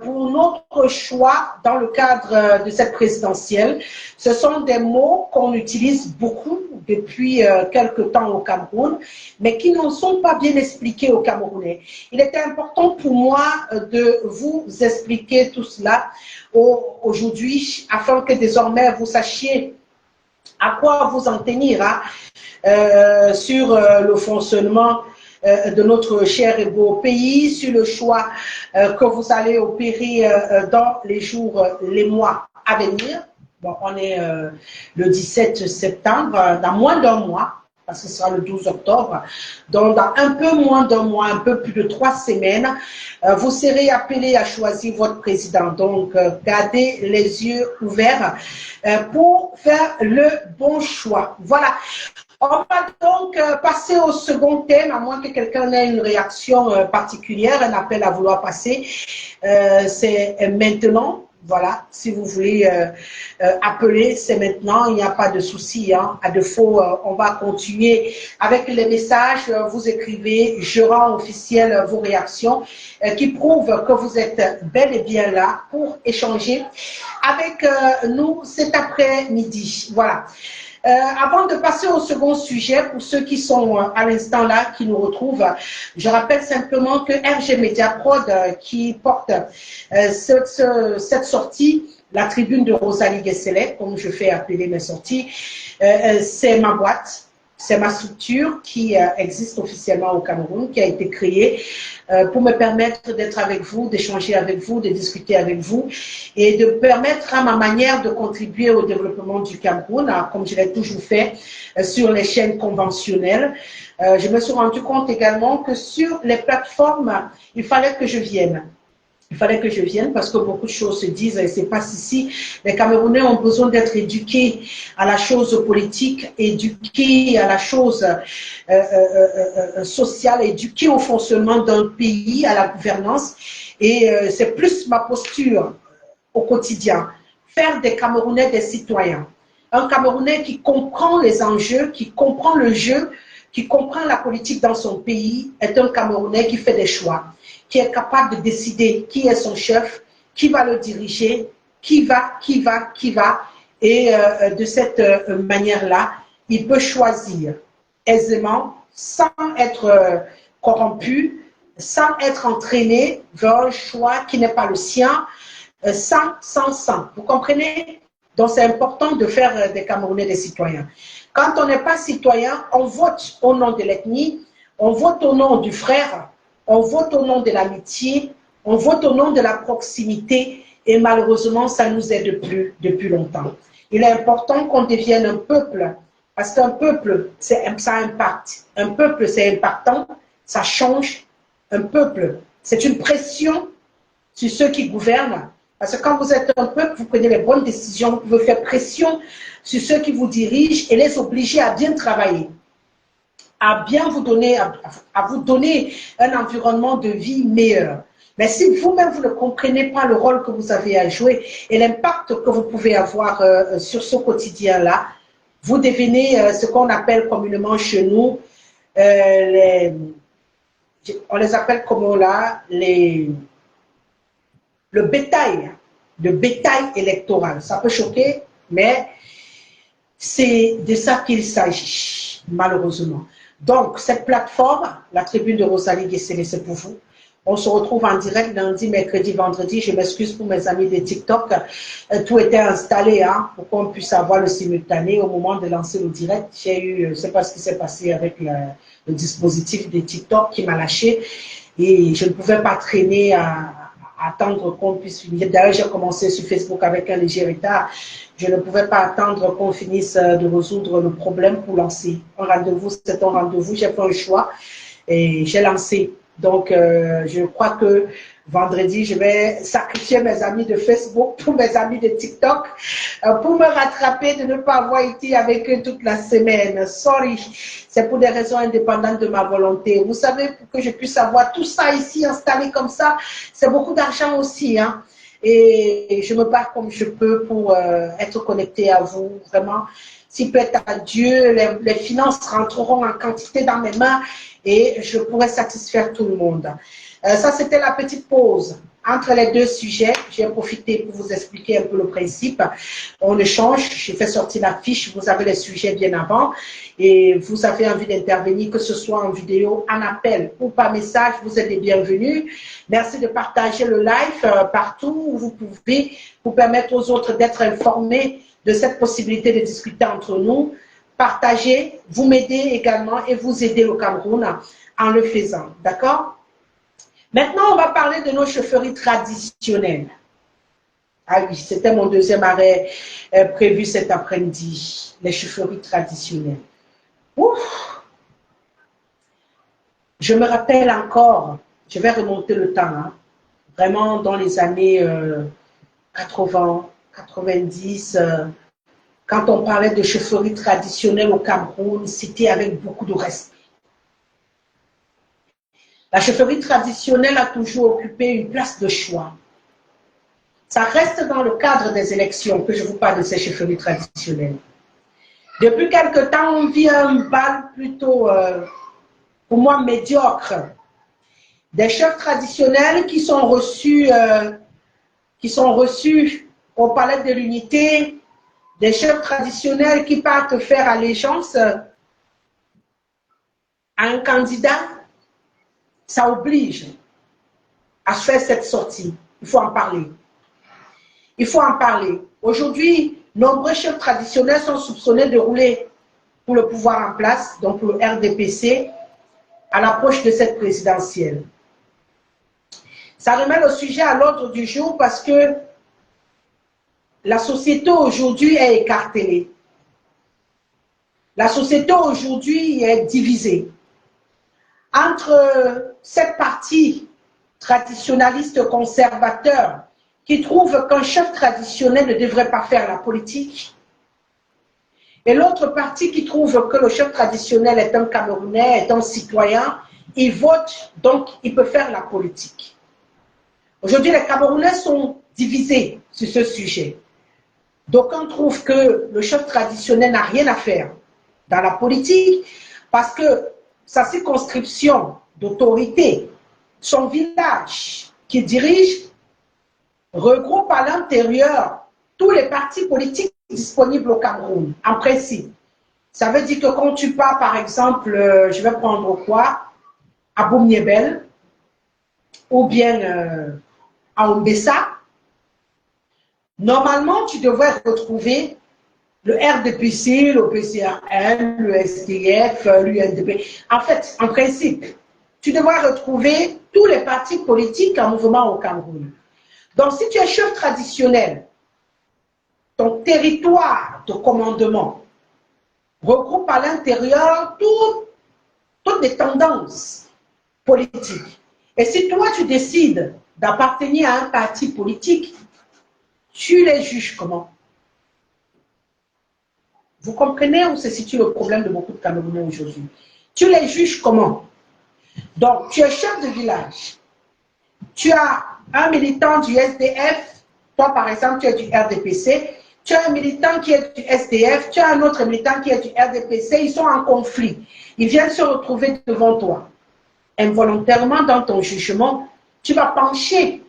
pour notre choix dans le cadre de cette présidentielle. Ce sont des mots qu'on utilise beaucoup depuis quelque temps au Cameroun, mais qui n'en sont pas bien expliqués aux Camerounais. Il était important pour moi de vous expliquer tout cela aujourd'hui, afin que désormais vous sachiez à quoi vous en tenir sur le fonctionnement de notre cher et beau pays, sur le choix que vous allez opérer dans les jours, les mois à venir. Bon, on est le 17 septembre, dans moins d'un mois, parce que ce sera le 12 octobre. Donc, dans un peu moins d'un mois, un peu plus de 3 semaines, vous serez appelé à choisir votre président. Donc, gardez les yeux ouverts pour faire le bon choix. Voilà. On va donc passer au second thème, à moins que quelqu'un ait une réaction particulière, un appel à vouloir passer. C'est maintenant. Voilà, si vous voulez appeler, c'est maintenant, il n'y a pas de souci. Hein. À défaut, on va continuer avec les messages. Vous écrivez, je rends officiel vos réactions qui prouvent que vous êtes bel et bien là pour échanger avec nous cet après-midi. Voilà. Avant de passer au second sujet, pour ceux qui sont à l'instant là, qui nous retrouvent, je rappelle simplement que RG Media Prod, qui porte cette sortie, la tribune de Rosalie Guesselet, comme je fais appeler mes sorties, c'est ma boîte. C'est ma structure qui existe officiellement au Cameroun, qui a été créée pour me permettre d'être avec vous, d'échanger avec vous, de discuter avec vous et de permettre à ma manière de contribuer au développement du Cameroun, comme je l'ai toujours fait sur les chaînes conventionnelles. Je me suis rendu compte également que sur les plateformes, il fallait que je vienne. Il fallait que je vienne parce que beaucoup de choses se disent et c'est pas ici. Les Camerounais ont besoin d'être éduqués à la chose politique, éduqués à la chose sociale, éduqués au fonctionnement d'un pays, à la gouvernance. Et c'est plus ma posture au quotidien. Faire des Camerounais des citoyens. Un Camerounais qui comprend les enjeux, qui comprend le jeu, qui comprend la politique dans son pays, est un Camerounais qui fait des choix, qui est capable de décider qui est son chef, qui va le diriger, qui va. Et de cette manière-là, il peut choisir aisément, sans être corrompu, sans être entraîné vers un choix qui n'est pas le sien, sans. Vous comprenez? Donc c'est important de faire des Camerounais des citoyens. Quand on n'est pas citoyen, on vote au nom de l'ethnie, on vote au nom du frère, on vote au nom de l'amitié, on vote au nom de la proximité et malheureusement, ça ne nous aide plus depuis longtemps. Il est important qu'on devienne un peuple parce qu'un peuple, ça impacte. Un peuple, c'est impactant, ça change. Un peuple, c'est une pression sur ceux qui gouvernent. Parce que quand vous êtes un peuple, vous prenez les bonnes décisions, vous pouvez faire pression sur ceux qui vous dirigent et les obliger à bien travailler, à bien vous donner, à vous donner un environnement de vie meilleur. Mais si vous-même, vous ne comprenez pas le rôle que vous avez à jouer et l'impact que vous pouvez avoir sur ce quotidien-là, vous devenez ce qu'on appelle communément chez nous, on les appelle comment là, le bétail électoral. Ça peut choquer, mais c'est de ça qu'il s'agit, malheureusement. Donc, cette plateforme, la tribune de Rosalie Guesselet, c'est pour vous. On se retrouve en direct lundi, mercredi, vendredi. Je m'excuse pour mes amis de TikTok. Tout était installé pour qu'on puisse avoir le simultané au moment de lancer le direct. J'ai eu, je ne sais pas ce qui s'est passé avec le dispositif de TikTok qui m'a lâché et je ne pouvais pas traîner à attendre qu'on puisse finir. D'ailleurs, j'ai commencé sur Facebook avec un léger retard. Je ne pouvais pas attendre qu'on finisse de résoudre le problème pour lancer un rendez-vous. C'est un rendez-vous. J'ai fait un choix et j'ai lancé. Donc, je crois que vendredi, je vais sacrifier mes amis de Facebook pour mes amis de TikTok pour me rattraper de ne pas avoir été avec eux toute la semaine. Sorry, c'est pour des raisons indépendantes de ma volonté. Vous savez, pour que je puisse avoir tout ça ici installé comme ça, c'est beaucoup d'argent aussi. et je me bats comme je peux pour être connecté à vous. Vraiment, s'il plaît à Dieu, les finances rentreront en quantité dans mes mains et je pourrai satisfaire tout le monde. Ça, c'était la petite pause entre les deux sujets. J'ai profité pour vous expliquer un peu le principe. On échange, j'ai fait sortir la fiche, vous avez les sujets bien avant et vous avez envie d'intervenir, que ce soit en vidéo, en appel ou par message, vous êtes les bienvenus. Merci de partager le live partout où vous pouvez, pour permettre aux autres d'être informés de cette possibilité de discuter entre nous. Partagez, vous m'aidez également et vous aidez le Cameroun en le faisant. D'accord? Maintenant, on va parler de nos chaufferies traditionnelles. Ah oui, c'était mon deuxième arrêt prévu cet après-midi. Les chaufferies traditionnelles. Ouf! Je me rappelle encore, je vais remonter le temps, hein, vraiment dans les années 80, 90, quand on parlait de chaufferie traditionnelle au Cameroun, c'était avec beaucoup de respect. La chaufferie traditionnelle a toujours occupé une place de choix. Ça reste dans le cadre des élections que je vous parle de ces chaufferies traditionnelles. Depuis quelque temps, on vit un bal plutôt, pour moi, médiocre. Des chefs traditionnels qui sont reçus au Palais de l'Unité, des chefs traditionnels qui partent faire allégeance à un candidat. Ça oblige à faire cette sortie. Il faut en parler. Il faut en parler. Aujourd'hui, nombreux chefs traditionnels sont soupçonnés de rouler pour le pouvoir en place, donc pour le RDPC, à l'approche de cette présidentielle. Ça remet le sujet à l'ordre du jour parce que la société aujourd'hui est écartelée. La société aujourd'hui est divisée entre cette partie traditionnaliste conservateur qui trouve qu'un chef traditionnel ne devrait pas faire la politique, et l'autre partie qui trouve que le chef traditionnel est un Camerounais, est un citoyen, il vote, donc il peut faire la politique. Aujourd'hui, les Camerounais sont divisés sur ce sujet. D'aucuns trouvent que le chef traditionnel n'a rien à faire dans la politique parce que sa circonscription d'autorité, son village qu'il dirige, regroupe à l'intérieur tous les partis politiques disponibles au Cameroun, en principe. Ça veut dire que quand tu pars, par exemple, je vais prendre quoi, à Boumniebel, ou bien à Ombessa, normalement, tu devrais retrouver le RDPC, le PCRN, le SDF, l'UNDP. En fait, en principe, tu devrais retrouver tous les partis politiques en mouvement au Cameroun. Donc, si tu es chef traditionnel, ton territoire de commandement regroupe à l'intérieur toutes les tendances politiques. Et si toi, tu décides d'appartenir à un parti politique, tu les juges comment? Vous comprenez où se situe le problème de beaucoup de Camerounais aujourd'hui? Tu les juges comment? Donc, tu es chef de village. Tu as un militant du SDF. Toi, par exemple, tu es du RDPC. Tu as un militant qui est du SDF. Tu as un autre militant qui est du RDPC. Ils sont en conflit. Ils viennent se retrouver devant toi. Involontairement, dans ton jugement, tu vas pencher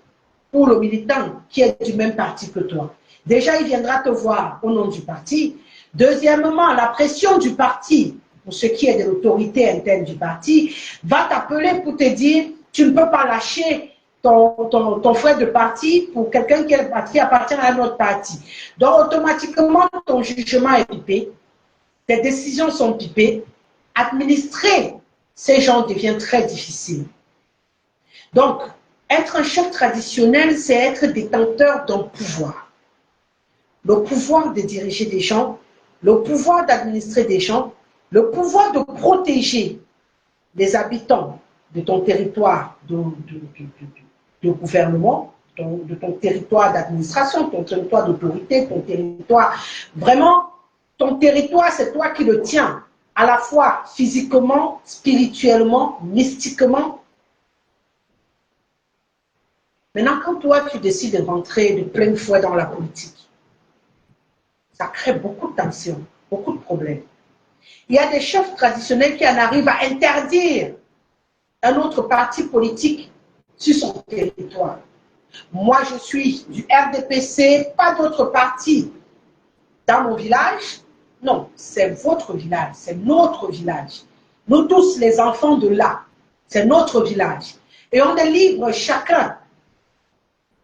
pour le militant qui est du même parti que toi. Déjà, il viendra te voir au nom du parti. Deuxièmement, la pression du parti, pour ce qui est de l'autorité interne du parti, va t'appeler pour te dire, tu ne peux pas lâcher ton frère de parti pour quelqu'un qui appartient à un autre parti. Donc, automatiquement, ton jugement est pipé, tes décisions sont pipées, administrer ces gens devient très difficile. Donc, être un chef traditionnel, c'est être détenteur d'un pouvoir. Le pouvoir de diriger des gens, le pouvoir d'administrer des gens, le pouvoir de protéger les habitants de ton territoire de gouvernement, de ton territoire d'administration, ton territoire d'autorité, ton territoire. Vraiment, ton territoire, c'est toi qui le tiens, à la fois physiquement, spirituellement, mystiquement. Maintenant, quand toi, tu décides de rentrer de plein fouet dans la politique, ça crée beaucoup de tensions, beaucoup de problèmes. Il y a des chefs traditionnels qui en arrivent à interdire un autre parti politique sur son territoire. Moi, je suis du RDPC, pas d'autre parti dans mon village. Non, c'est votre village, c'est notre village. Nous tous, les enfants de là, c'est notre village. Et on est libre chacun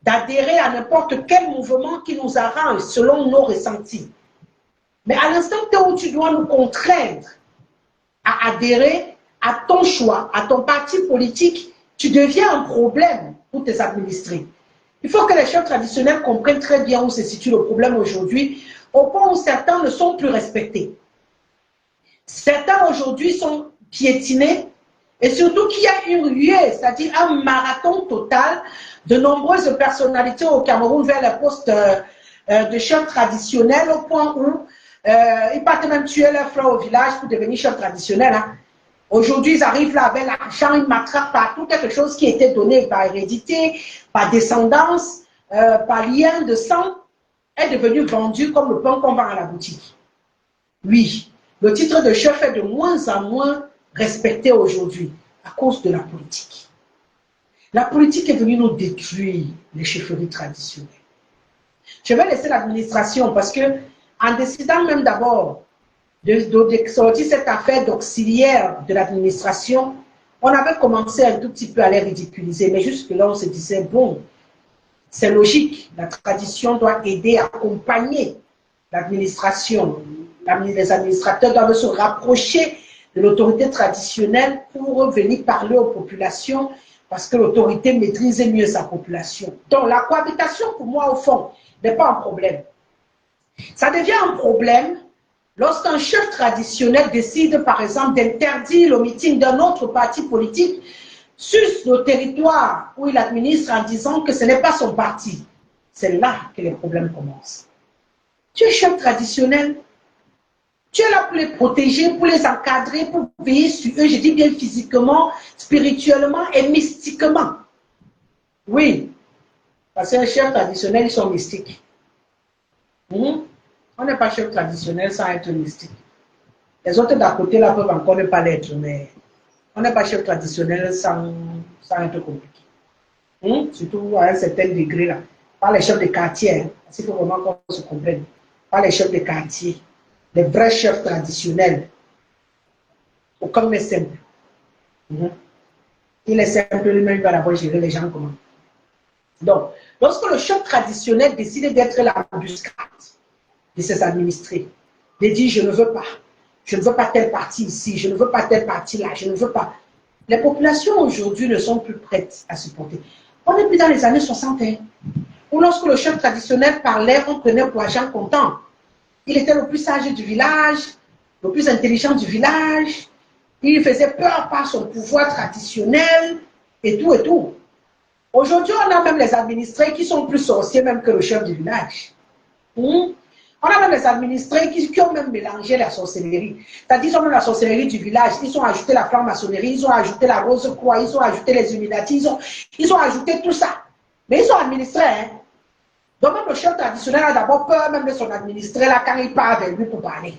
d'adhérer à n'importe quel mouvement qui nous arrange selon nos ressentis. Mais à l'instant où tu dois nous contraindre à adhérer à ton choix, à ton parti politique, tu deviens un problème pour tes administrés. Il faut que les chefs traditionnels comprennent très bien où se situe le problème aujourd'hui, au point où certains ne sont plus respectés. Certains aujourd'hui sont piétinés et surtout qu'il y a une ruée, c'est-à-dire un marathon total de nombreuses personnalités au Cameroun vers les postes de chefs traditionnels au point où ils partent même tuer leurs frères au village pour devenir chefs traditionnels. Hein. Aujourd'hui, ils arrivent là avec l'argent, ils matraquent partout quelque chose qui était donné par hérédité, par descendance, par lien de sang, est devenu vendu comme le pain qu'on vend à la boutique. Oui, le titre de chef est de moins en moins respecté aujourd'hui à cause de la politique. La politique est venue nous détruire les chefferies traditionnelles. Je vais laisser l'administration parce que, en décidant même d'abord de sortir cette affaire d'auxiliaire de l'administration, on avait commencé un tout petit peu à les ridiculiser, mais jusque-là, on se disait, bon, c'est logique, la tradition doit aider, accompagner l'administration. Les administrateurs doivent se rapprocher de l'autorité traditionnelle pour venir parler aux populations parce que l'autorité maîtrise mieux sa population. Donc, la cohabitation, pour moi, au fond, n'est pas un problème. Ça devient un problème lorsqu'un chef traditionnel décide, par exemple, d'interdire le meeting d'un autre parti politique sur le territoire où il administre en disant que ce n'est pas son parti. C'est là que les problèmes commencent. Tu es chef traditionnel, tu es là pour les protéger, pour les encadrer, pour veiller sur eux, je dis bien physiquement, spirituellement et mystiquement. Oui, parce qu'un chef traditionnel, ils sont mystiques. On n'est pas chef traditionnel sans être mystique. Les autres d'à côté là peuvent encore ne pas l'être, mais on n'est pas chef traditionnel sans être compliqué. Surtout à un certain degré là. Pas les chefs de quartier, hein, parce qu'il faut vraiment qu'on se comprenne. Pas les chefs de quartier. Les vrais chefs traditionnels. Aucun n'est simple. Il est simple, lui-même, il va d'abord gérer les gens comment. Donc, lorsque le chef traditionnel décide d'être l'embuscade de ses administrés, de dire je ne veux pas telle partie ici, je ne veux pas telle partie là, je ne veux pas. Les populations aujourd'hui ne sont plus prêtes à supporter. On est plus dans les années 60, hein, où lorsque le chef traditionnel parlait, on prenait pour agent comptant. Il était le plus sage du village, le plus intelligent du village. Il faisait peur par son pouvoir traditionnel et tout et tout. Aujourd'hui, on a même les administrés qui sont plus sorciers même que le chef du village. On a même les administrés qui ont même mélangé la sorcellerie. C'est-à-dire, ils ont même la sorcellerie du village. Ils ont ajouté la franc-maçonnerie, ils ont ajouté la rose-croix, ils ont ajouté les Illuminati, ils ont ajouté tout ça. Mais ils sont administrés, hein. Donc même le chef traditionnel a d'abord peur même de son administré là quand il part avec lui pour parler.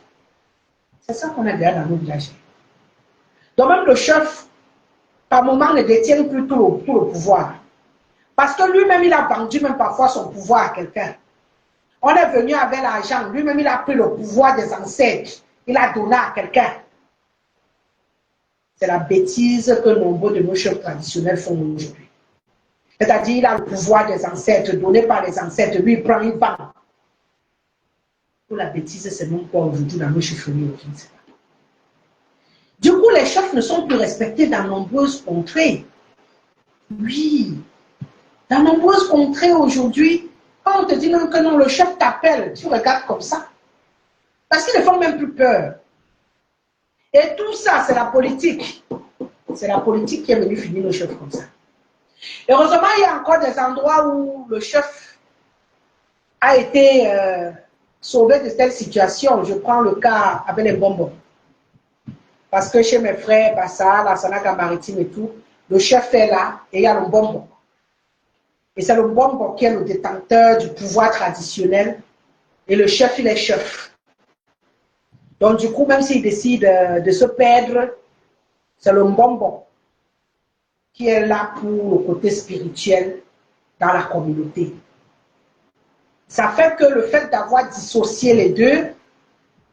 C'est ça qu'on a déjà dans nos villages. Donc même le chef, par moment, ne détient plus tout le pouvoir. Parce que lui-même, il a vendu même parfois son pouvoir à quelqu'un. On est venu avec l'argent, lui-même, il a pris le pouvoir des ancêtres. Il a donné à quelqu'un. C'est la bêtise que nombreux de nos chefs traditionnels font aujourd'hui. C'est-à-dire, il a le pouvoir des ancêtres, donné par les ancêtres. Lui, il prend, il vend. Pour la bêtise, c'est non quoi aujourd'hui dans nos chefferies, je ne sais pas. Du coup, les chefs ne sont plus respectés dans nombreuses contrées. Oui. Dans nombreuses contrées aujourd'hui, quand on te dit même que non, le chef t'appelle, tu regardes comme ça. Parce qu'ils ne font même plus peur. Et tout ça, c'est la politique. C'est la politique qui est venue finir le chef comme ça. Heureusement, il y a encore des endroits où le chef a été sauvé de telle situation. Je prends le cas avec les bonbons. Parce que chez mes frères, Bassa, la Sanaka Maritime et tout, le chef est là et il y a le bonbon. Et c'est le Mbombo qui est le détenteur du pouvoir traditionnel. Et le chef, il est chef. Donc, du coup, même s'il décide de se perdre, c'est le Mbombo qui est là pour le côté spirituel dans la communauté. Ça fait que le fait d'avoir dissocié les deux,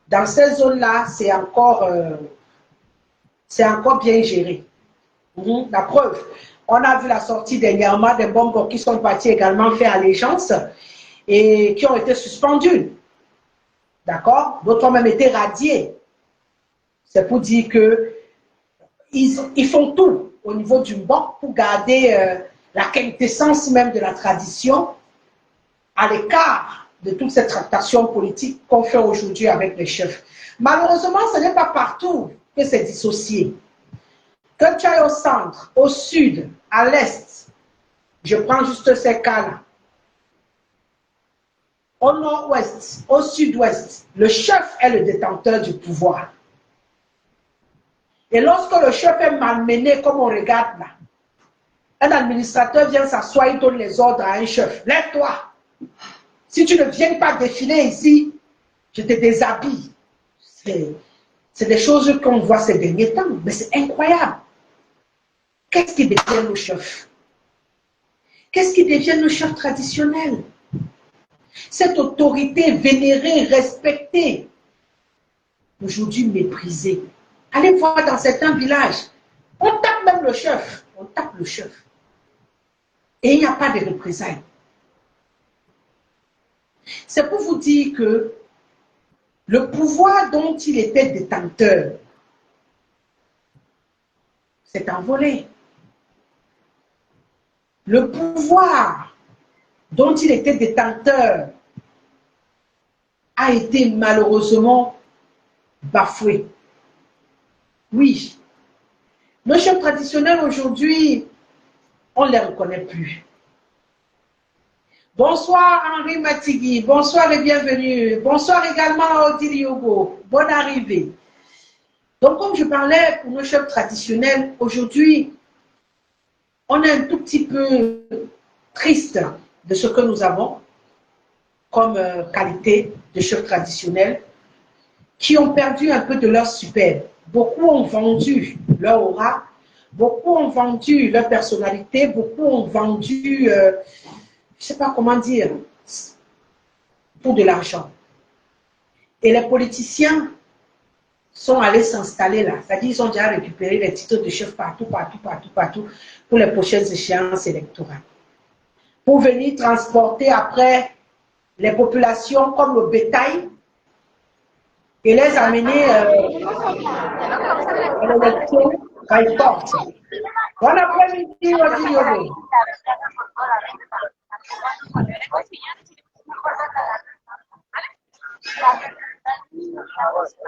dans ces zones-là, c'est encore bien géré. La preuve, on a vu la sortie dernièrement des Mbombo qui sont partis également faire allégeance et qui ont été suspendus. D'accord? D'autres ont même été radiés. C'est pour dire que ils font tout au niveau du Mbok pour garder la quintessence même de la tradition à l'écart de toute cette tractation politique qu'on fait aujourd'hui avec les chefs. Malheureusement, ce n'est pas partout que c'est dissocié. Que tu ailles au centre, au sud, à l'est, je prends juste ces cas-là. Au nord-ouest, au sud-ouest, le chef est le détenteur du pouvoir. Et lorsque le chef est malmené, comme on regarde là, un administrateur vient s'asseoir, il donne les ordres à un chef. Lève-toi. Si tu ne viens pas défiler ici, je te déshabille. C'est des choses qu'on voit ces derniers temps, mais c'est incroyable. Qu'est-ce qui devient nos chefs? Qu'est-ce qui devient nos chefs traditionnels? Cette autorité vénérée, respectée, aujourd'hui méprisée. Allez voir dans certains villages, on tape même le chef, on tape le chef. Et il n'y a pas de représailles. C'est pour vous dire que le pouvoir dont il était détenteur s'est envolé. Le pouvoir dont il était détenteur a été malheureusement bafoué. Oui, nos chefs traditionnels aujourd'hui, on ne les reconnaît plus. Bonsoir Henri Matigui, bonsoir et bienvenue. Bonsoir également à Odile Yogo, bonne arrivée. Donc comme je parlais pour nos chefs traditionnels, aujourd'hui, on est un tout petit peu triste de ce que nous avons comme qualité de chefs traditionnels qui ont perdu un peu de leur superbe. Beaucoup ont vendu leur aura, beaucoup ont vendu leur personnalité, beaucoup ont vendu, je ne sais pas comment dire, pour de l'argent. Et les politiciens sont allés s'installer là. C'est-à-dire qu'ils ont déjà récupéré les titres de chef partout pour les prochaines échéances électorales. Pour venir transporter après les populations comme le bétail et les amener à l'élection by force. Bon après-midi, Odile.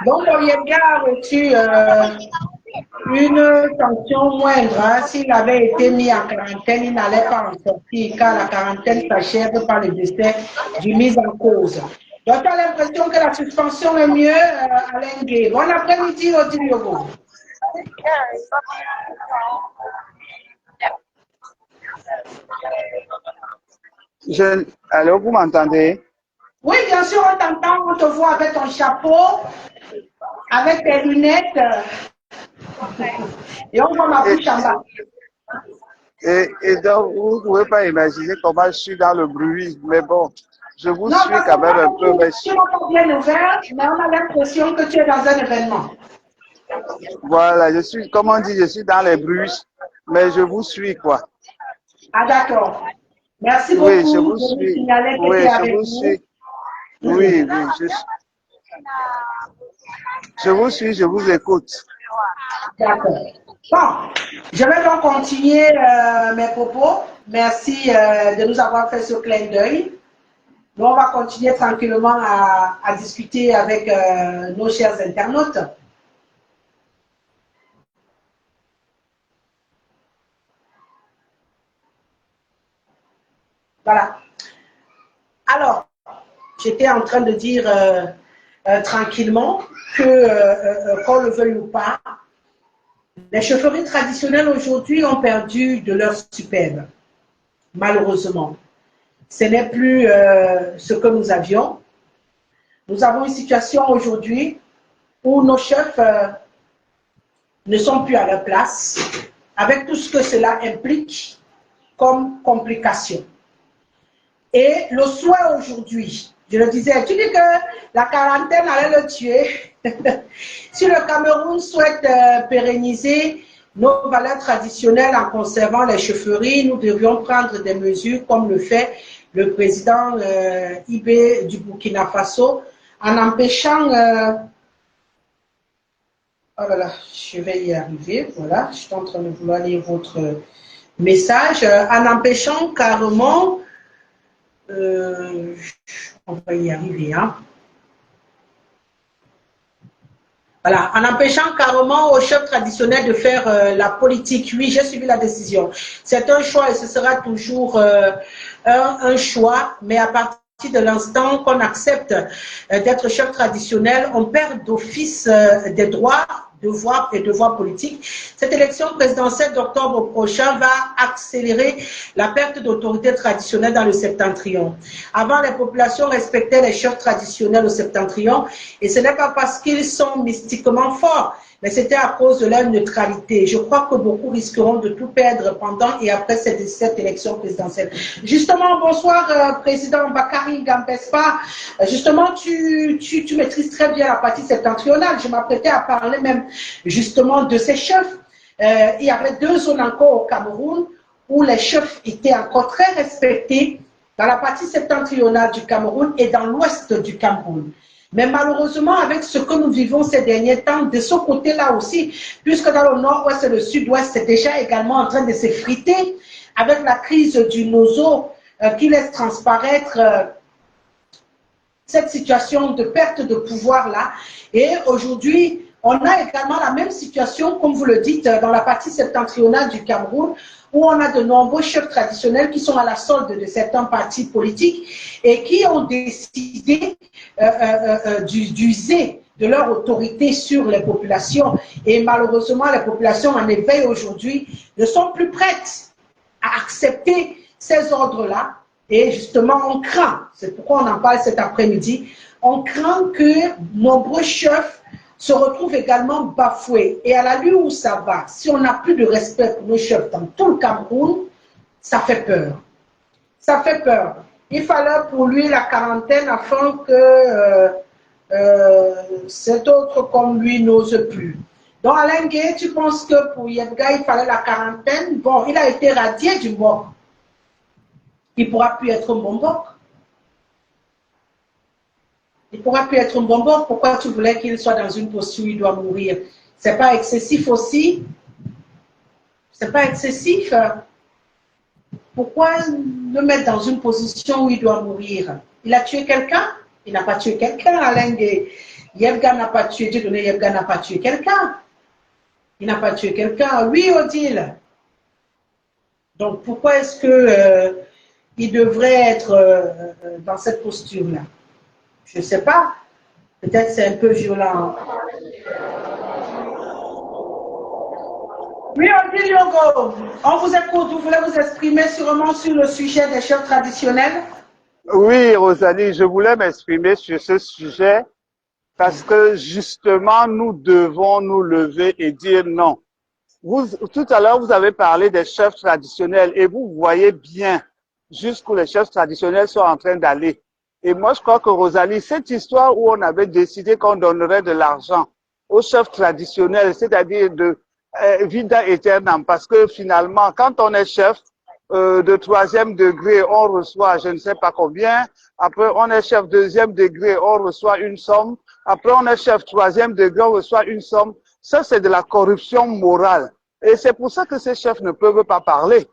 Donc, Orienga a reçu une sanction moindre. Hein. S'il avait été mis en quarantaine, il n'allait pas en sortir car la quarantaine s'achève par le décès du mis en cause. Donc, tu as l'impression que la suspension est mieux, Alain Gay. Bon après-midi, Odile Yogo. Allô, vous m'entendez? Oui, bien sûr, on t'entend, on te voit avec ton chapeau, avec tes lunettes, et on voit ma bouche en bas. Et donc, vous ne pouvez pas imaginer comment je suis dans le bruit, mais bon, je vous Non, suis quand même un peu. Tu n'as pas bien ouvert, mais on a l'impression que tu es dans un événement. Voilà, comme on dit, je suis dans les bruits, mais je vous suis, quoi. Ah, d'accord. Merci beaucoup. Oui, je vous suis. Oui, je vous suis. Oui, je vous suis, je vous écoute. D'accord. Bon, je vais donc continuer mes propos. Merci de nous avoir fait ce clin d'œil. Nous, on va continuer tranquillement à discuter avec nos chers internautes. Voilà. Alors, j'étais en train de dire tranquillement que, qu'on le veuille ou pas, les chaufferies traditionnelles aujourd'hui ont perdu de leur superbe. malheureusement. Ce n'est plus ce que nous avions. Nous avons une situation aujourd'hui où nos chefs ne sont plus à leur place, avec tout ce que cela implique comme complication. Et le souhait aujourd'hui, je le disais, tu dis que la quarantaine allait le tuer. Si le Cameroun souhaite pérenniser nos valeurs traditionnelles en conservant les chefferies, nous devrions prendre des mesures comme le fait le président Ibé du Burkina Faso en empêchant... oh là là, je vais y arriver, voilà, je suis en train de vouloir lire votre message, en empêchant carrément... on va y arriver, hein. Voilà, en empêchant carrément aux chefs traditionnels de faire la politique. Oui, j'ai suivi la décision. C'est un choix et ce sera toujours un choix, mais à partir de l'instant qu'on accepte d'être chef traditionnel, on perd d'office des droits, devoirs et devoirs politiques. Cette élection présidentielle d'octobre prochain va accélérer la perte d'autorité traditionnelle dans le septentrion. Avant, les populations respectaient les chefs traditionnels au septentrion et ce n'est pas parce qu'ils sont mystiquement forts, mais c'était à cause de leur neutralité. Je crois que beaucoup risqueront de tout perdre pendant et après cette élection présidentielle. Justement, bonsoir Président Bakari Gambespa. Justement, tu maîtrises très bien la partie septentrionale. Je m'apprêtais à parler même justement de ces chefs. Il y avait 2 zones encore au Cameroun où les chefs étaient encore très respectés, dans la partie septentrionale du Cameroun et dans l'ouest du Cameroun. Mais malheureusement, avec ce que nous vivons ces derniers temps, de ce côté-là aussi, puisque dans le nord-ouest et le sud-ouest, c'est déjà également en train de s'effriter, avec la crise du Nozo qui laisse transparaître cette situation de perte de pouvoir-là. Et aujourd'hui, on a également la même situation, comme vous le dites, dans la partie septentrionale du Cameroun, où on a de nombreux chefs traditionnels qui sont à la solde de certains partis politiques et qui ont décidé d'user de leur autorité sur les populations. Et malheureusement, les populations en éveil aujourd'hui ne sont plus prêtes à accepter ces ordres-là. Et justement, on craint, c'est pourquoi on en parle cet après-midi, on craint que nombreux chefs se retrouvent également bafoués. Et à la lieu où ça va, si on n'a plus de respect pour nos chefs dans tout le Cameroun, ça fait peur. Ça fait peur. Il fallait pour lui la quarantaine afin que cet autre comme lui n'ose plus. Donc Alain Gueye, tu penses que pour Yebga, il fallait la quarantaine? Bon, il a été radié du MBOC. Il ne pourra plus être Mbombok. Il ne pourra plus être Mbombok. Pourquoi tu voulais qu'il soit dans une posture où il doit mourir? Ce n'est pas excessif aussi? Ce n'est pas excessif? Pourquoi le mettre dans une position où il doit mourir? Il a tué quelqu'un? Il n'a pas tué quelqu'un, Alain Gueye. Yebga n'a pas tué, Dieu donné, Yebga n'a pas tué quelqu'un. Il n'a pas tué quelqu'un. Oui, Odile. Donc, pourquoi est-ce que il devrait être dans cette posture-là? Je ne sais pas. Peut-être c'est un peu violent. Oui, Odile Yogo, on vous écoute. Vous voulez vous exprimer sûrement sur le sujet des chefs traditionnels? Oui, Rosalie, je voulais m'exprimer sur ce sujet parce que justement, nous devons nous lever et dire non. Tout à l'heure, vous avez parlé des chefs traditionnels et vous voyez bien jusqu'où les chefs traditionnels sont en train d'aller. Et moi, je crois que Rosalie, cette histoire où on avait décidé qu'on donnerait de l'argent aux chefs traditionnels, c'est-à-dire de vida aeternam, parce que finalement, quand on est chef de 3e degré, on reçoit je ne sais pas combien. Après, on est chef 2e degré, on reçoit une somme. Après, on est chef 3e degré, on reçoit une somme. Ça, c'est de la corruption morale. Et c'est pour ça que ces chefs ne peuvent pas parler.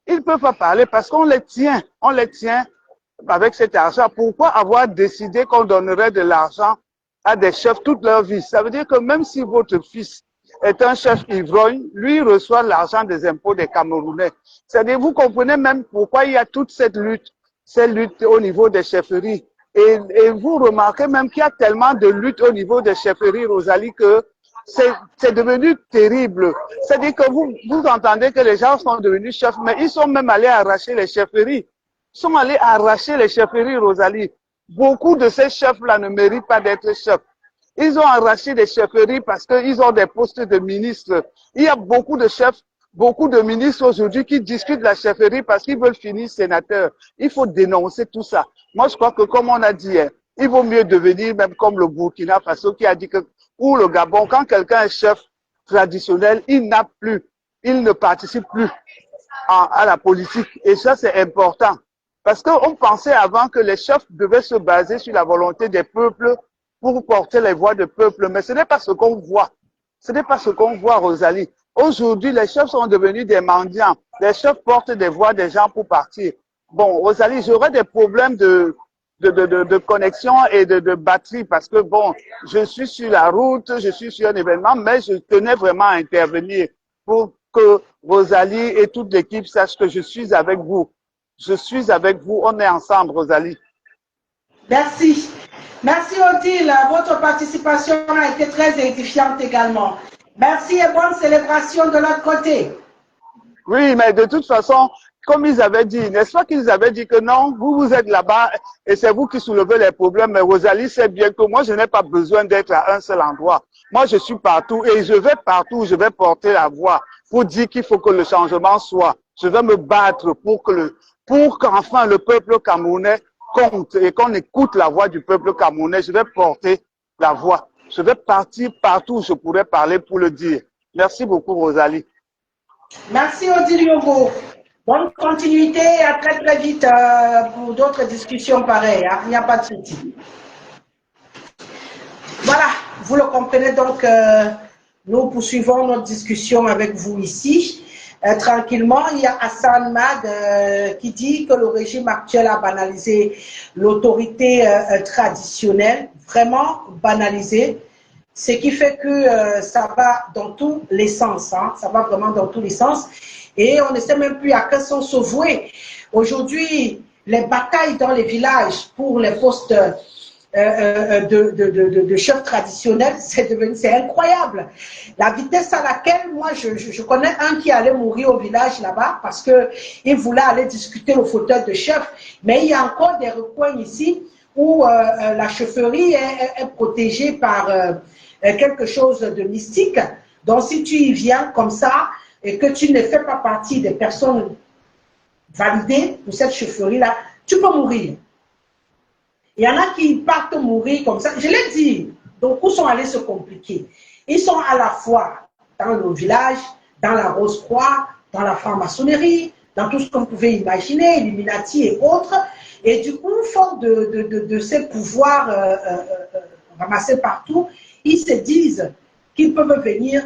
Ils ne peuvent pas parler parce qu'on les tient avec cet argent. Pourquoi avoir décidé qu'on donnerait de l'argent à des chefs toute leur vie? Ça veut dire que même si votre fils est un chef ivrogne, lui reçoit l'argent des impôts des Camerounais. C'est-à-dire, vous comprenez même pourquoi il y a toute cette lutte au niveau des chefferies. Et vous remarquez même qu'il y a tellement de lutte au niveau des chefferies, Rosalie, que c'est devenu terrible. C'est-à-dire que vous entendez que les gens sont devenus chefs, mais ils sont même allés arracher les chefferies. Ils sont allés arracher les chefferies, Rosalie. Beaucoup de ces chefs-là ne méritent pas d'être chefs. Ils ont arraché des chefferies parce qu'ils ont des postes de ministres. Il y a beaucoup de chefs, beaucoup de ministres aujourd'hui qui discutent de la chefferie parce qu'ils veulent finir sénateur. Il faut dénoncer tout ça. Moi, je crois que comme on a dit, il vaut mieux devenir même comme le Burkina Faso qui a dit que, ou le Gabon, quand quelqu'un est chef traditionnel, il ne participe plus à la politique. Et ça, c'est important. Parce qu'on pensait avant que les chefs devaient se baser sur la volonté des peuples pour porter les voix du peuple. Mais ce n'est pas ce qu'on voit. Ce n'est pas ce qu'on voit, Rosalie. Aujourd'hui, les chefs sont devenus des mendiants. Les chefs portent des voix des gens pour partir. Bon, Rosalie, j'aurais des problèmes de connexion et de batterie parce que, bon, je suis sur la route, je suis sur un événement, mais je tenais vraiment à intervenir pour que Rosalie et toute l'équipe sachent que je suis avec vous. Je suis avec vous, on est ensemble, Rosalie. Merci. Merci Odile, votre participation a été très édifiante également. Merci et bonne célébration de l'autre côté. Oui, mais de toute façon, comme ils avaient dit, n'est-ce pas qu'ils avaient dit que non, vous êtes là-bas et c'est vous qui soulevez les problèmes. Mais Rosalie sait bien que moi, je n'ai pas besoin d'être à un seul endroit. Moi, je suis partout et je vais partout, je vais porter la voix pour dire qu'il faut que le changement soit. Je vais me battre pour qu'enfin le peuple camerounais compte et qu'on écoute la voix du peuple camerounais. Je vais porter la voix. Je vais partir partout où je pourrais parler pour le dire. Merci beaucoup, Rosalie. Merci Odile Yogo. Bonne continuité et à très très vite pour d'autres discussions pareilles. Hein. Il n'y a pas de souci. Voilà, vous le comprenez donc, nous poursuivons notre discussion avec vous ici. Tranquillement, il y a Hassan Mad qui dit que le régime actuel a banalisé l'autorité traditionnelle, vraiment banalisé, ce qui fait que ça va dans tous les sens, hein, ça va vraiment dans tous les sens, et on ne sait même plus à quel sens se vouer. Aujourd'hui, les batailles dans les villages pour les postes de chefs traditionnels, c'est incroyable. La vitesse à laquelle, moi, je connais un qui allait mourir au village là-bas parce qu'il voulait aller discuter le fauteuil de chef. Mais il y a encore des recoins ici où la chefferie est protégée par quelque chose de mystique. Donc, si tu y viens comme ça et que tu ne fais pas partie des personnes validées pour cette chefferie-là, tu peux mourir. Il y en a qui partent mourir comme ça. Je l'ai dit, donc où sont allés se compliquer? Ils sont à la fois dans le village, dans la Rose-Croix, dans la franc-maçonnerie, dans tout ce que vous pouvez imaginer, Illuminati et autres. Et du coup, fort de ces pouvoirs ramassés partout, ils se disent qu'ils peuvent venir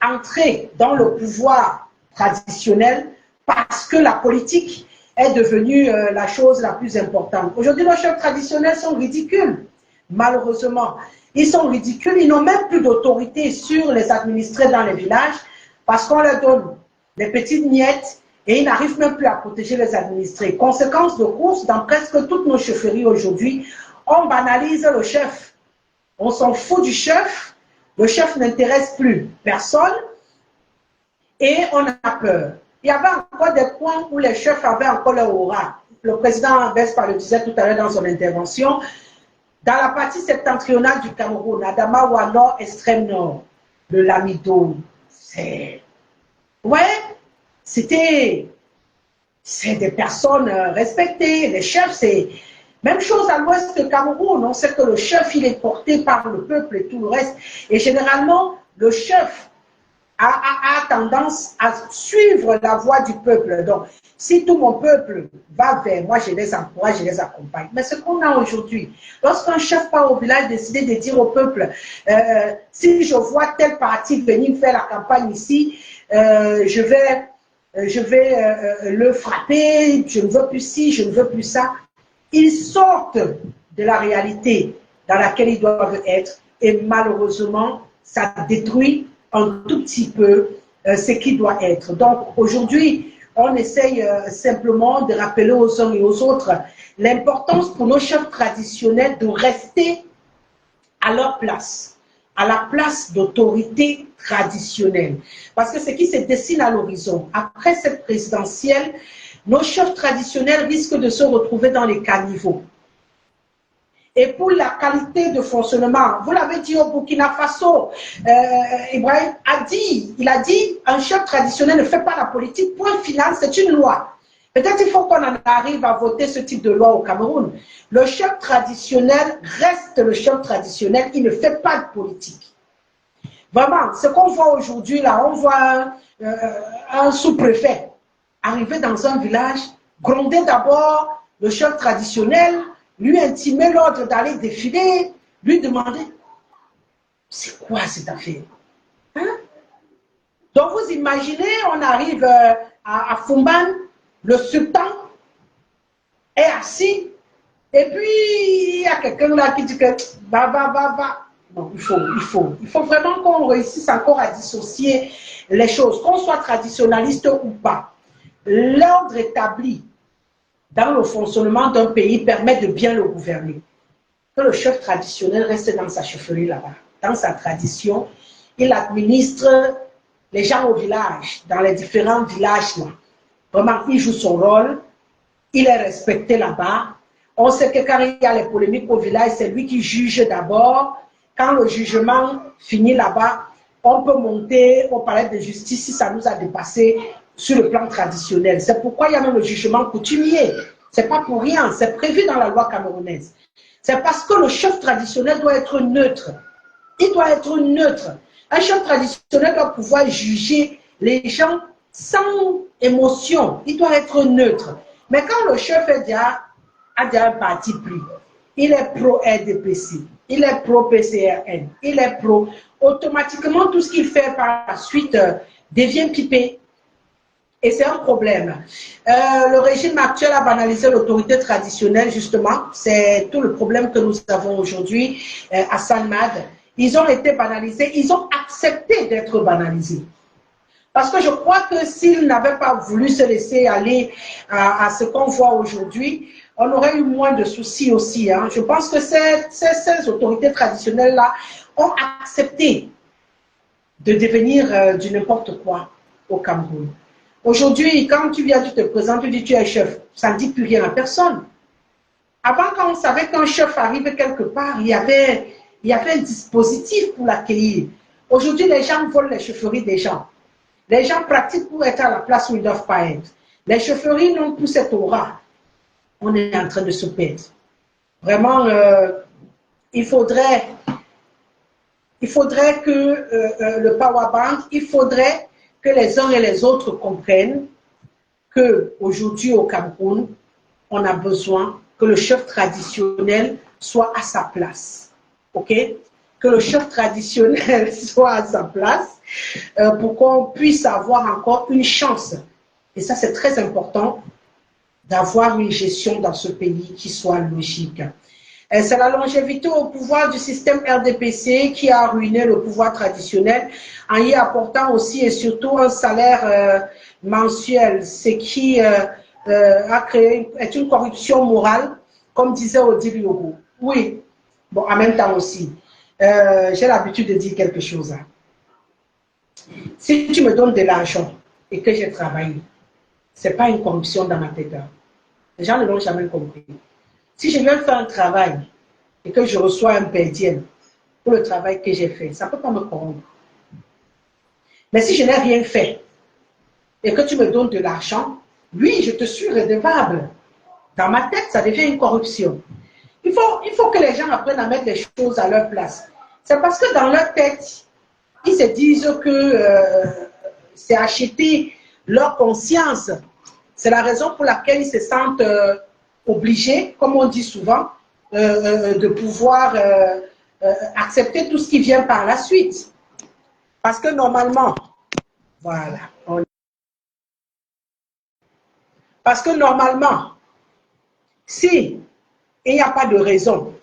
entrer dans le pouvoir traditionnel parce que la politique est devenue la chose la plus importante. Aujourd'hui, nos chefs traditionnels sont ridicules, malheureusement. Ils sont ridicules, ils n'ont même plus d'autorité sur les administrés dans les villages parce qu'on leur donne des petites miettes et ils n'arrivent même plus à protéger les administrés. Conséquence de course, dans presque toutes nos chefferies aujourd'hui, on banalise le chef. On s'en fout du chef, le chef n'intéresse plus personne et on a peur. Il y avait encore des points où les chefs avaient encore leur aura. Le président Vespa le disait tout à l'heure dans son intervention. Dans la partie septentrionale du Cameroun, Adamawa Nord, extrême nord, le Lamido, c'est des personnes respectées. Les chefs, c'est même chose à l'ouest du Cameroun. On sait que le chef, il est porté par le peuple et tout le reste. Et généralement, le chef a tendance à suivre la voie du peuple. Donc, si tout mon peuple va vers moi, je les encourage, je les accompagne. Mais ce qu'on a aujourd'hui, lorsqu'un chef part au village décider de dire au peuple, si je vois tel parti venir faire la campagne ici, je vais le frapper, je ne veux plus ci, je ne veux plus ça. Ils sortent de la réalité dans laquelle ils doivent être et malheureusement, ça détruit un tout petit peu ce qui doit être. Donc aujourd'hui, on essaye simplement de rappeler aux uns et aux autres l'importance pour nos chefs traditionnels de rester à leur place à la place d'autorité traditionnelle. Parce que ce qui se dessine à l'horizon, après cette présidentielle, nos chefs traditionnels risquent de se retrouver dans les caniveaux. Et pour la qualité de fonctionnement, vous l'avez dit au Burkina Faso, Ibrahim il a dit, un chef traditionnel ne fait pas la politique, point final, c'est une loi. Peut-être il faut qu'on en arrive à voter ce type de loi au Cameroun. Le chef traditionnel reste le chef traditionnel, il ne fait pas de politique. Vraiment, ce qu'on voit aujourd'hui là, on voit un sous-préfet arriver dans un village, gronder d'abord le chef traditionnel, lui intimer l'ordre d'aller défiler, lui demander c'est quoi cette affaire, hein? Donc vous imaginez, on arrive à Fumban, le sultan est assis, et puis il y a quelqu'un là qui dit que va. Non, il faut vraiment qu'on réussisse encore à dissocier les choses, qu'on soit traditionnaliste ou pas. L'ordre établi dans le fonctionnement d'un pays permet de bien le gouverner. Que le chef traditionnel reste dans sa chefferie là-bas, dans sa tradition, il administre les gens au village, dans les différents villages là. Vraiment, il joue son rôle, il est respecté là-bas. On sait que quand il y a les polémiques au village, c'est lui qui juge d'abord. Quand le jugement finit là-bas, on peut monter au palais de justice si ça nous a dépassé sur le plan traditionnel. C'est pourquoi il y a même le jugement coutumier. C'est pas pour rien, c'est prévu dans la loi camerounaise. C'est parce que le chef traditionnel doit être neutre. Il doit être neutre. Un chef traditionnel doit pouvoir juger les gens sans émotion. Il doit être neutre. Mais quand le chef a déjà un parti pris, il est pro-RDPC, il est pro-PCRN, il est pro, automatiquement tout ce qu'il fait par la suite devient pipé. Et c'est un problème. Le régime actuel a banalisé l'autorité traditionnelle, justement. C'est tout le problème que nous avons aujourd'hui à Salmad. Ils ont été banalisés, ils ont accepté d'être banalisés. Parce que je crois que s'ils n'avaient pas voulu se laisser aller à ce qu'on voit aujourd'hui, on aurait eu moins de soucis aussi. Hein. Je pense que ces autorités traditionnelles-là ont accepté de devenir du n'importe quoi au Cameroun. Aujourd'hui, quand tu viens, tu te présentes, tu dis tu es chef, ça ne dit plus rien à personne. Avant, quand on savait qu'un chef arrive quelque part, il y avait un dispositif pour l'accueillir. Aujourd'hui, les gens volent les chefferies des gens. Les gens pratiquent pour être à la place où ils ne doivent pas être. Les chefferies n'ont plus cette aura. On est en train de se perdre. Vraiment, il faudrait que le Power Bank, il faudrait que les uns et les autres comprennent qu'aujourd'hui au Cameroun, on a besoin que le chef traditionnel soit à sa place. OK? Que le chef traditionnel soit à sa place pour qu'on puisse avoir encore une chance. Et ça, c'est très important d'avoir une gestion dans ce pays qui soit logique. C'est la longévité au pouvoir du système RDPC qui a ruiné le pouvoir traditionnel en y apportant aussi et surtout un salaire mensuel, ce qui est une corruption morale, comme disait Odile Yogo. Oui, bon, en même temps aussi, j'ai l'habitude de dire quelque chose. Hein. Si tu me donnes de l'argent et que j'ai travaillé, ce n'est pas une corruption dans ma tête. Hein. Les gens ne l'ont jamais compris. Si je viens faire un travail et que je reçois un PDM pour le travail que j'ai fait, ça ne peut pas me corrompre. Mais si je n'ai rien fait et que tu me donnes de l'argent, oui, je te suis redevable. Dans ma tête, ça devient une corruption. Il faut que les gens apprennent à mettre les choses à leur place. C'est parce que dans leur tête, ils se disent que c'est acheter leur conscience. C'est la raison pour laquelle ils se sentent obligés, comme on dit souvent, de pouvoir accepter tout ce qui vient par la suite. Parce que normalement, voilà. Parce que normalement, si il n'y a pas de raison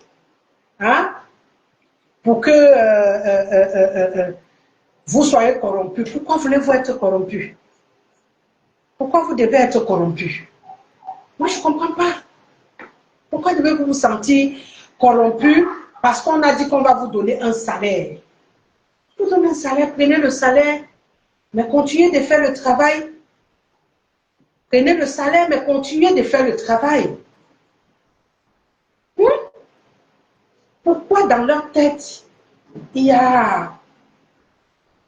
hein, pour que vous soyez corrompu, pourquoi voulez-vous être corrompu? Pourquoi vous devez être corrompu? Moi, je ne comprends pas. Pourquoi devez-vous vous sentir corrompu parce qu'on a dit qu'on va vous donner un salaire? Vous donnez un salaire, prenez le salaire, mais continuez de faire le travail. Prenez le salaire, mais continuez de faire le travail. Pourquoi dans leur tête, il y a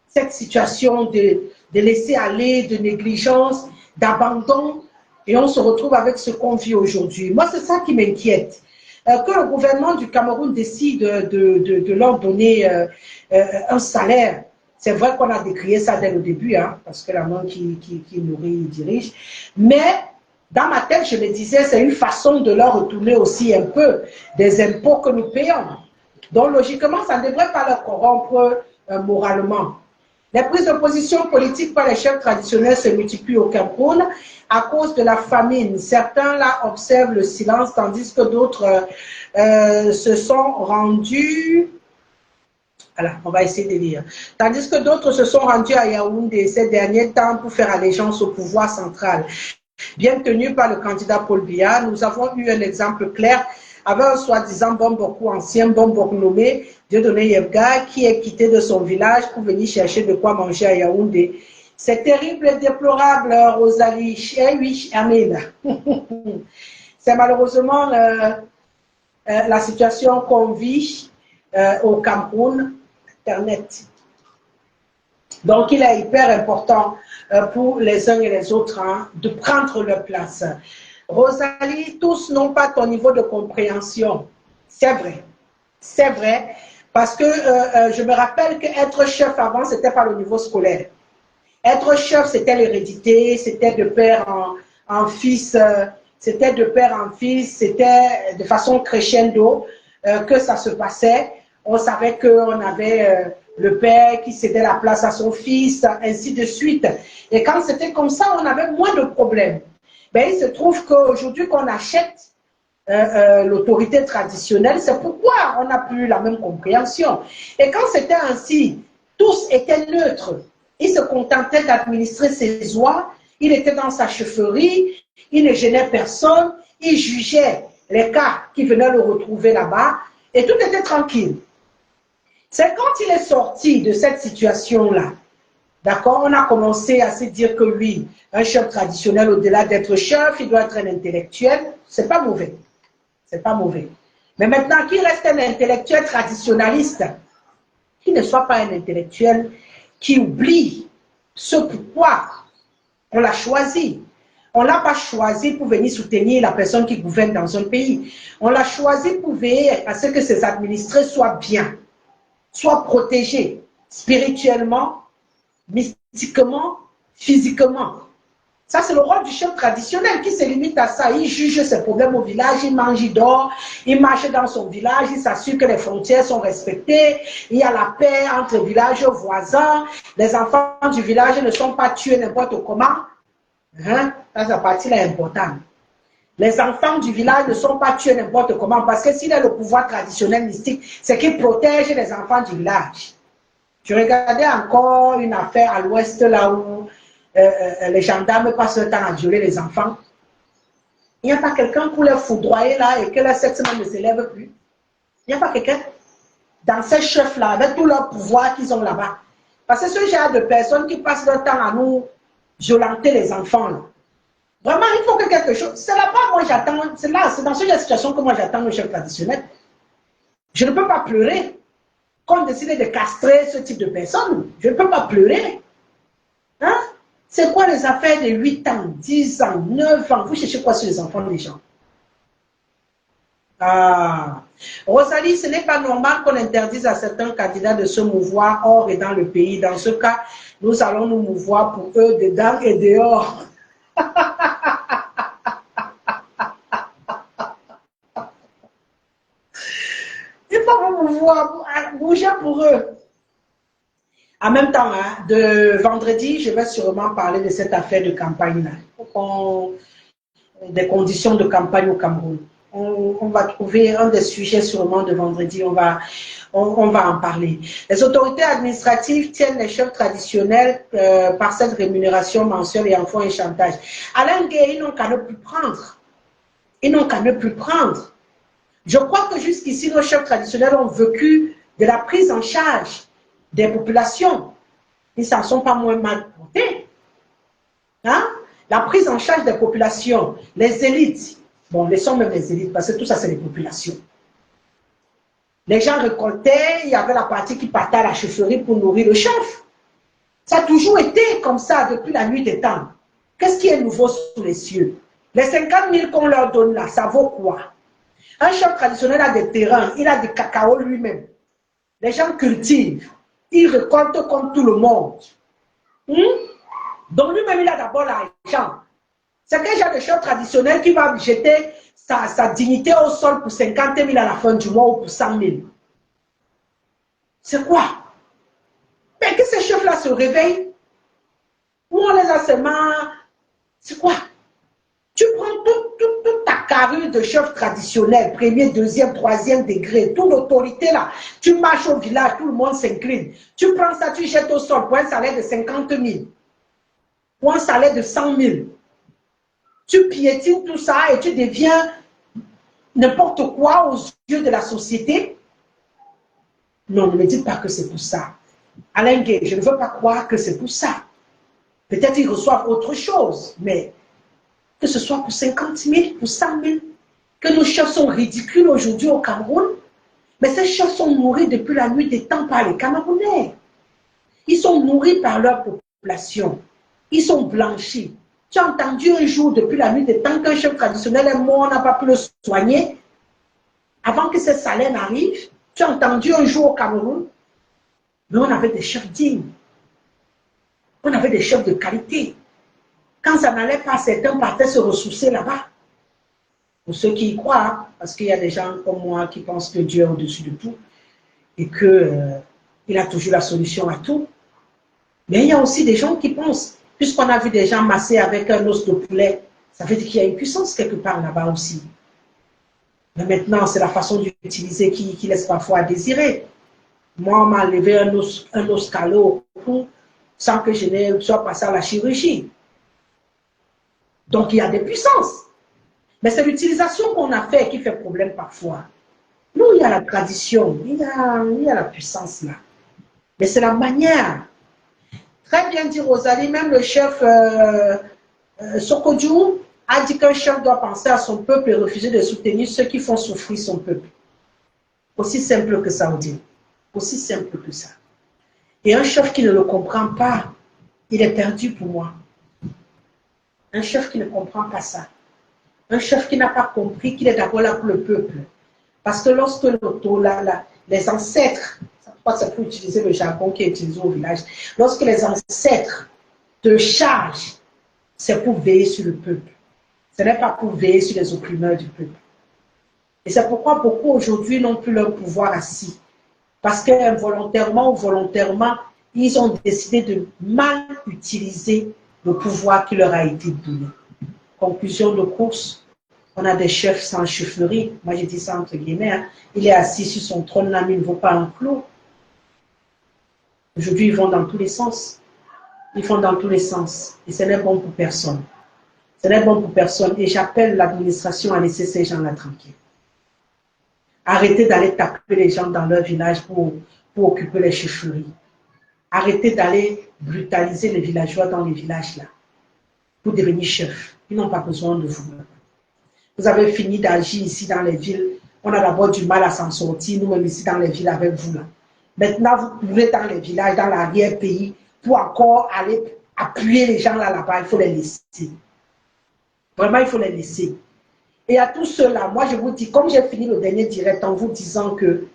cette situation de laisser aller, de négligence, d'abandon, et on se retrouve avec ce qu'on vit aujourd'hui. Moi, c'est ça qui m'inquiète. Que le gouvernement du Cameroun décide de leur donner un salaire. C'est vrai qu'on a décrié ça dès le début, hein, parce que la main qui nourrit dirige. Mais dans ma tête, je me disais, c'est une façon de leur retourner aussi un peu des impôts que nous payons. Donc, logiquement, ça ne devrait pas leur corrompre moralement. Les prises de position politiques par les chefs traditionnels se multiplient au Cameroun à cause de la famine. Certains là observent le silence, tandis que d'autres se sont rendus... Alors, on va essayer de lire. Tandis que d'autres se sont rendus à Yaoundé ces derniers temps pour faire allégeance au pouvoir central. Bien tenu par le candidat Paul Biya, nous avons eu un exemple clair avec un soi-disant Bomboko, ancien Bomboko nommé Dieudonné Yebga, qui est quitté de son village pour venir chercher de quoi manger à Yaoundé. C'est terrible et déplorable, Rosalie. Eh oui, Amine. C'est malheureusement la situation qu'on vit au Cameroun, Internet. Donc, il est hyper important pour les uns et les autres hein, de prendre leur place. Rosalie, tous n'ont pas ton niveau de compréhension. C'est vrai, parce que je me rappelle qu'être chef avant, c'était pas le niveau scolaire. Être chef, c'était l'hérédité, c'était de père en fils, c'était de père en fils, c'était de façon crescendo que ça se passait. On savait qu'on avait le père qui cédait la place à son fils, ainsi de suite. Et quand c'était comme ça, on avait moins de problèmes. Ben, il se trouve qu'aujourd'hui qu'on achète l'autorité traditionnelle, c'est pourquoi on n'a plus la même compréhension. Et quand c'était ainsi, tous étaient neutres. Il se contentait d'administrer ses oies, il était dans sa chefferie, il ne gênait personne, il jugeait les cas qui venaient le retrouver là-bas, et tout était tranquille. C'est quand il est sorti de cette situation-là, d'accord, on a commencé à se dire que oui, un chef traditionnel, au-delà d'être chef, il doit être un intellectuel. C'est pas mauvais. C'est pas mauvais. Mais maintenant, qu'il reste un intellectuel traditionnaliste, qu'il ne soit pas un intellectuel qui oublie ce pourquoi on l'a choisi. On ne l'a pas choisi pour venir soutenir la personne qui gouverne dans un pays. On l'a choisi pour veiller à ce que ses administrés soient bien, soient protégés spirituellement, mystiquement, physiquement. Ça, c'est le rôle du chef traditionnel qui se limite à ça. Il juge ses problèmes au village, il mange, il dort, il marche dans son village, il s'assure que les frontières sont respectées, il y a la paix entre villages voisins, les enfants du village ne sont pas tués n'importe comment. Hein? Ça, cette partie-là est importante. Les enfants du village ne sont pas tués n'importe comment, parce que s'il a le pouvoir traditionnel mystique, c'est qu'il protège les enfants du village. Je regardais encore une affaire à l'ouest, là où les gendarmes passent le temps à violer les enfants. Il n'y a pas quelqu'un pour les foudroyer là et que leur sexe ne s'élève plus. Il n'y a pas quelqu'un dans ces chefs-là, avec tout leur pouvoir qu'ils ont là-bas. Parce que ce genre de personnes qui passent leur temps à nous violenter les enfants, là. Vraiment, il faut que quelque chose... C'est là-bas, moi j'attends, c'est dans ce genre de situation que moi j'attends le chef traditionnel. Je ne peux pas pleurer qu'on décide de castrer ce type de personnes. Je ne peux pas pleurer. Hein? C'est quoi les affaires de 8 ans, 10 ans, 9 ans? Vous cherchez quoi sur les enfants des gens? Ah. Rosalie, ce n'est pas normal qu'on interdise à certains candidats de se mouvoir hors et dans le pays. Dans ce cas, nous allons nous mouvoir pour eux dedans et dehors. Il faut vous mouvoir, bouger pour eux. En même temps, hein, de vendredi, je vais sûrement parler de cette affaire de campagne-là. Des conditions de campagne au Cameroun. On va trouver un des sujets sûrement de vendredi, on va en parler. Les autorités administratives tiennent les chefs traditionnels par cette rémunération mensuelle et en font un chantage. Alain Gueye, ils n'ont qu'à ne plus prendre. Ils n'ont qu'à ne plus prendre. Je crois que jusqu'ici, nos chefs traditionnels ont vécu de la prise en charge des populations. Ils s'en sont pas moins mal portés. Hein? La prise en charge des populations, les élites, bon, laissons même les élites, parce que tout ça, c'est les populations. Les gens récoltaient, il y avait la partie qui partait à la chefferie pour nourrir le chef. Ça a toujours été comme ça depuis la nuit des temps. Qu'est-ce qui est nouveau sous les cieux? Les 50 000 qu'on leur donne là, ça vaut quoi? Un chef traditionnel a des terrains, il a des cacao lui-même. Les gens cultivent, ils récoltent comme tout le monde. Donc lui-même, il a d'abord l'argent. C'est quel genre de chef traditionnel qui va jeter sa dignité au sol pour 50 000 à la fin du mois ou pour 100 000? C'est quoi? Mais que ces chefs-là se réveillent? Ou on les a seulement... C'est quoi? Tu prends toute ta carrure de chef traditionnel, premier, deuxième, troisième degré, toute l'autorité là. Tu marches au village, tout le monde s'incline. Tu prends ça, tu jettes au sol pour un salaire de 50 000. Pour un salaire de 100 000. Tu piétines tout ça et tu deviens n'importe quoi aux yeux de la société. Non, ne me dites pas que c'est pour ça. Alain Gay, je ne veux pas croire que c'est pour ça. Peut-être qu'ils reçoivent autre chose, mais que ce soit pour 50 000, pour 100 000, que nos chefs sont ridicules aujourd'hui au Cameroun, mais ces chefs sont nourris depuis la nuit des temps par les Camerounais. Ils sont nourris par leur population. Ils sont blanchis. Tu as entendu un jour depuis la nuit des temps qu'un chef traditionnel est mort, on n'a pas pu le soigner avant que ces salaires n'arrivent? Tu as entendu un jour au Cameroun? Mais on avait des chefs dignes. On avait des chefs de qualité. Quand ça n'allait pas, certains partaient se ressourcer là-bas. Pour ceux qui y croient, hein, parce qu'il y a des gens comme moi qui pensent que Dieu est au-dessus de tout et qu'il a toujours la solution à tout. Mais il y a aussi des gens qui pensent, puisqu'on a vu des gens masser avec un os de poulet, ça veut dire qu'il y a une puissance quelque part là-bas aussi. Mais maintenant, c'est la façon d'utiliser qui laisse parfois à désirer. Moi, on m'a enlevé un os calé au cou sans que je ne sois passé à la chirurgie. Donc, il y a des puissances. Mais c'est l'utilisation qu'on a fait qui fait problème parfois. Nous, il y a la tradition, il y a la puissance là. Mais c'est la manière. Très bien dit Rosalie, même le chef Sokodjou a dit qu'un chef doit penser à son peuple et refuser de soutenir ceux qui font souffrir son peuple. Aussi simple que ça, on dit. Aussi simple que ça. Et un chef qui ne le comprend pas, il est perdu pour moi. Un chef qui ne comprend pas ça. Un chef qui n'a pas compris qu'il est d'abord là pour le peuple. Parce que lorsque les ancêtres, ça peut utiliser le jargon qui est utilisé au village, lorsque les ancêtres te chargent, c'est pour veiller sur le peuple. Ce n'est pas pour veiller sur les opprimeurs du peuple. Et c'est pourquoi beaucoup aujourd'hui n'ont plus leur pouvoir assis. Parce qu'involontairement ou volontairement, ils ont décidé de mal utiliser le pouvoir qui leur a été donné. Conclusion de course, on a des chefs sans chefferie. Moi, je dis ça entre guillemets. Hein. Il est assis sur son trône là, mais il ne vaut pas un clou. Aujourd'hui, ils vont dans tous les sens. Ils font dans tous les sens. Et ce n'est bon pour personne. Ce n'est bon pour personne. Et j'appelle l'administration à laisser ces gens-là tranquilles. Arrêtez d'aller taper les gens dans leur village pour occuper les chefferies. Arrêtez d'aller brutaliser les villageois dans les villages là. Pour devenir chef. Ils n'ont pas besoin de vous. Vous avez fini d'agir ici dans les villes. On a d'abord du mal à s'en sortir, nous-mêmes ici dans les villes avec vous là. Maintenant, vous pouvez dans les villages, dans l'arrière-pays, pour encore aller appuyer les gens là-bas. Il faut les laisser. Vraiment, il faut les laisser. Et à tous ceux-là, moi je vous dis, comme j'ai fini le dernier direct en vous disant que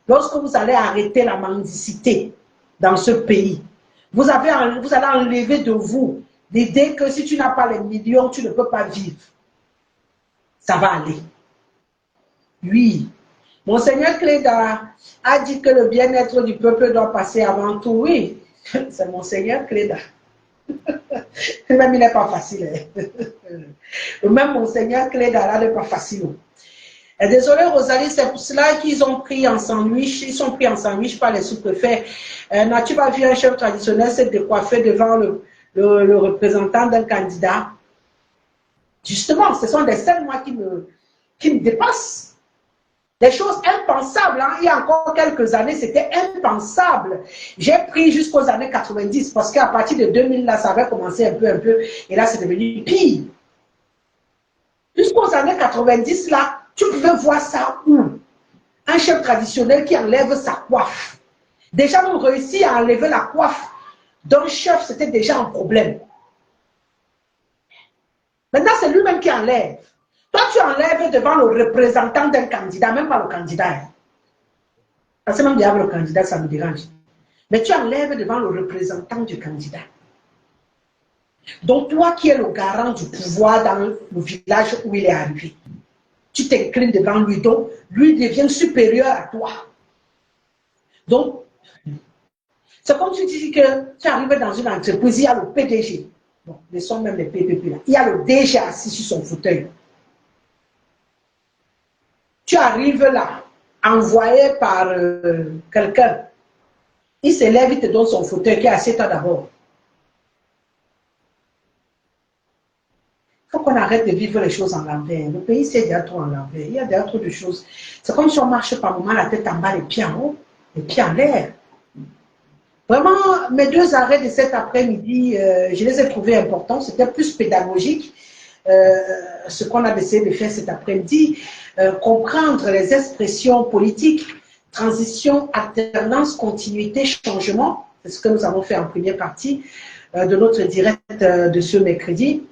lorsque vous allez arrêter la mendicité dans ce pays, vous allez enlever de vous l'idée que si tu n'as pas les millions, tu ne peux pas vivre. Ça va aller. Oui. Monseigneur Cléda a dit que le bien-être du peuple doit passer avant tout. Oui, c'est Monseigneur Cléda. Même il n'est pas facile. Même Monseigneur Cléda là n'est pas facile. Et désolé Rosalie, c'est pour cela qu'ils ont pris en sandwich. Ils sont pris en sandwich par les sous-préfets. N'as-tu pas vu un chef traditionnel se décoiffer devant le représentant d'un candidat? Justement, ce sont des scènes moi qui me dépassent. Des choses impensables. Hein. Il y a encore quelques années, c'était impensable. J'ai pris jusqu'aux années 90 parce qu'à partir de 2000, là, ça avait commencé un peu. Et là, c'est devenu pire. Jusqu'aux années 90, là, tu pouvais voir ça où? Un chef traditionnel qui enlève sa coiffe. Déjà, on réussit à enlever la coiffe d'un chef, c'était déjà un problème. Maintenant, c'est lui-même qui enlève. Toi, tu enlèves devant le représentant d'un candidat, même pas le candidat. Parce que même derrière le candidat, ça me dérange. Mais tu enlèves devant le représentant du candidat. Donc, toi qui es le garant du pouvoir dans le village où il est arrivé, tu t'inclines devant lui, donc lui devient supérieur à toi. Donc, c'est comme si tu dis que tu arrives dans une entreprise, il y a le PDG. Bon, ils sont même les PPP là. Il y a le DG assis sur son fauteuil. Tu arrives là, envoyé par quelqu'un. Il se lève, il te donne son fauteuil, qui est assis toi d'abord. Il faut qu'on arrête de vivre les choses en l'envers. Le pays, c'est déjà trop en l'envers. Il y a déjà trop de choses. C'est comme si on marche par moment, la tête en bas, les pieds en haut, les pieds en l'air. Vraiment, mes 2 arrêts de cet après-midi, je les ai trouvés importants. C'était plus pédagogique, ce qu'on a essayé de faire cet après-midi. Comprendre les expressions politiques, transition, alternance, continuité, changement. C'est ce que nous avons fait en première partie de notre direct de ce mercredi.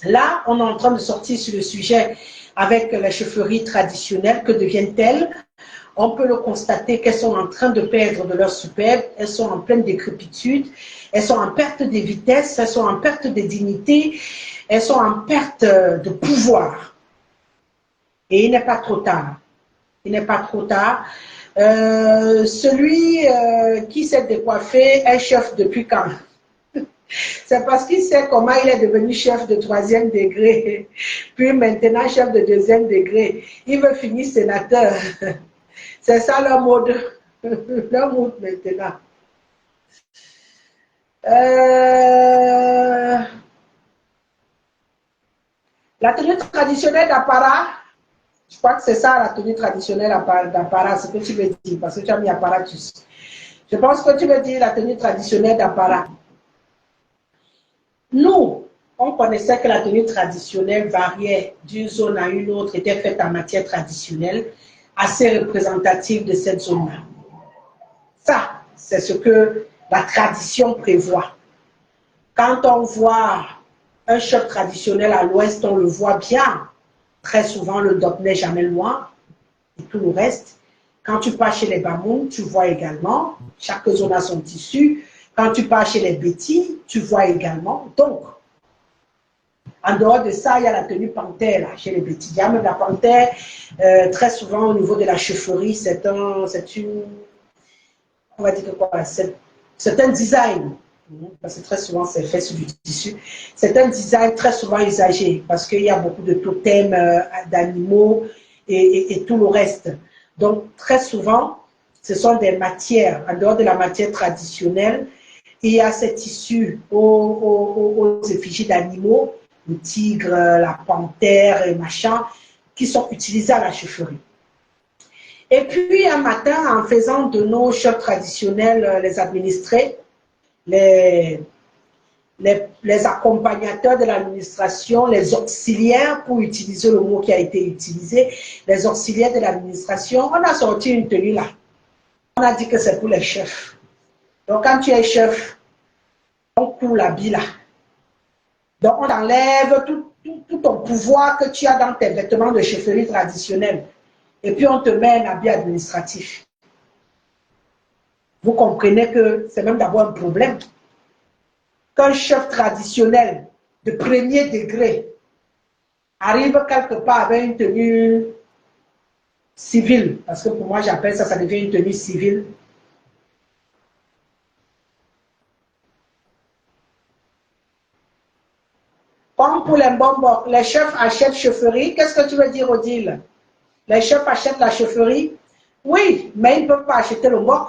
Là, on est en train de sortir sur le sujet avec la chefferie traditionnelle. Que deviennent-elles? On peut le constater qu'elles sont en train de perdre de leur superbe, elles sont en pleine décrépitude, elles sont en perte de vitesse, elles sont en perte de dignité, elles sont en perte de pouvoir. Et il n'est pas trop tard. Il n'est pas trop tard. Celui qui s'est décoiffé est chef depuis quand? C'est parce qu'il sait comment il est devenu chef de 3e degré, puis maintenant chef de 2e degré. Il veut finir sénateur. C'est ça leur mode. Leur mode maintenant. La tenue traditionnelle d'apparat, je crois que c'est ça la tenue traditionnelle d'apparat, ce que tu veux dire, parce que tu as mis apparatus. Je pense que tu veux dire la tenue traditionnelle d'apparat. Nous, on connaissait que la tenue traditionnelle variait d'une zone à une autre, était faite en matière traditionnelle, assez représentative de cette zone-là. Ça, c'est ce que la tradition prévoit. Quand on voit un chef traditionnel à l'ouest, on le voit bien. Très souvent, le dot n'est jamais loin et tout le reste. Quand tu pars chez les Bamoun, tu vois également, chaque zone a son tissu. Quand tu pars chez les Bétis, tu vois également. Donc, en dehors de ça, il y a la tenue panthère là, chez les Bétis. Il y a même la panthère, très souvent au niveau de la chefferie, c'est un design. Parce que très souvent, c'est fait sur du tissu. C'est un design très souvent usagé parce qu'il y a beaucoup de totems d'animaux et tout le reste. Donc, très souvent, ce sont des matières, en dehors de la matière traditionnelle, il y a ces tissus aux effigies d'animaux, le tigre, la panthère et machin, qui sont utilisés à la chefferie. Et puis, un matin, en faisant de nos chefs traditionnels les administrés, les accompagnateurs de l'administration, les auxiliaires, pour utiliser le mot qui a été utilisé, les auxiliaires de l'administration, on a sorti une tenue là. On a dit que c'est pour les chefs. Donc, quand tu es chef, on coule l'habit là. Donc, on enlève tout ton pouvoir que tu as dans tes vêtements de chefferie traditionnelle. Et puis, on te met un habit administratif. Vous comprenez que c'est même d'abord un problème. Qu'un chef traditionnel de 1er degré arrive quelque part avec une tenue civile, parce que pour moi, j'appelle ça, ça devient une tenue civile. Comme pour les bonbons, les chefs achètent chefferie. Qu'est-ce que tu veux dire, Odile? Les chefs achètent la chefferie? Oui, mais ils ne peuvent pas acheter le moc.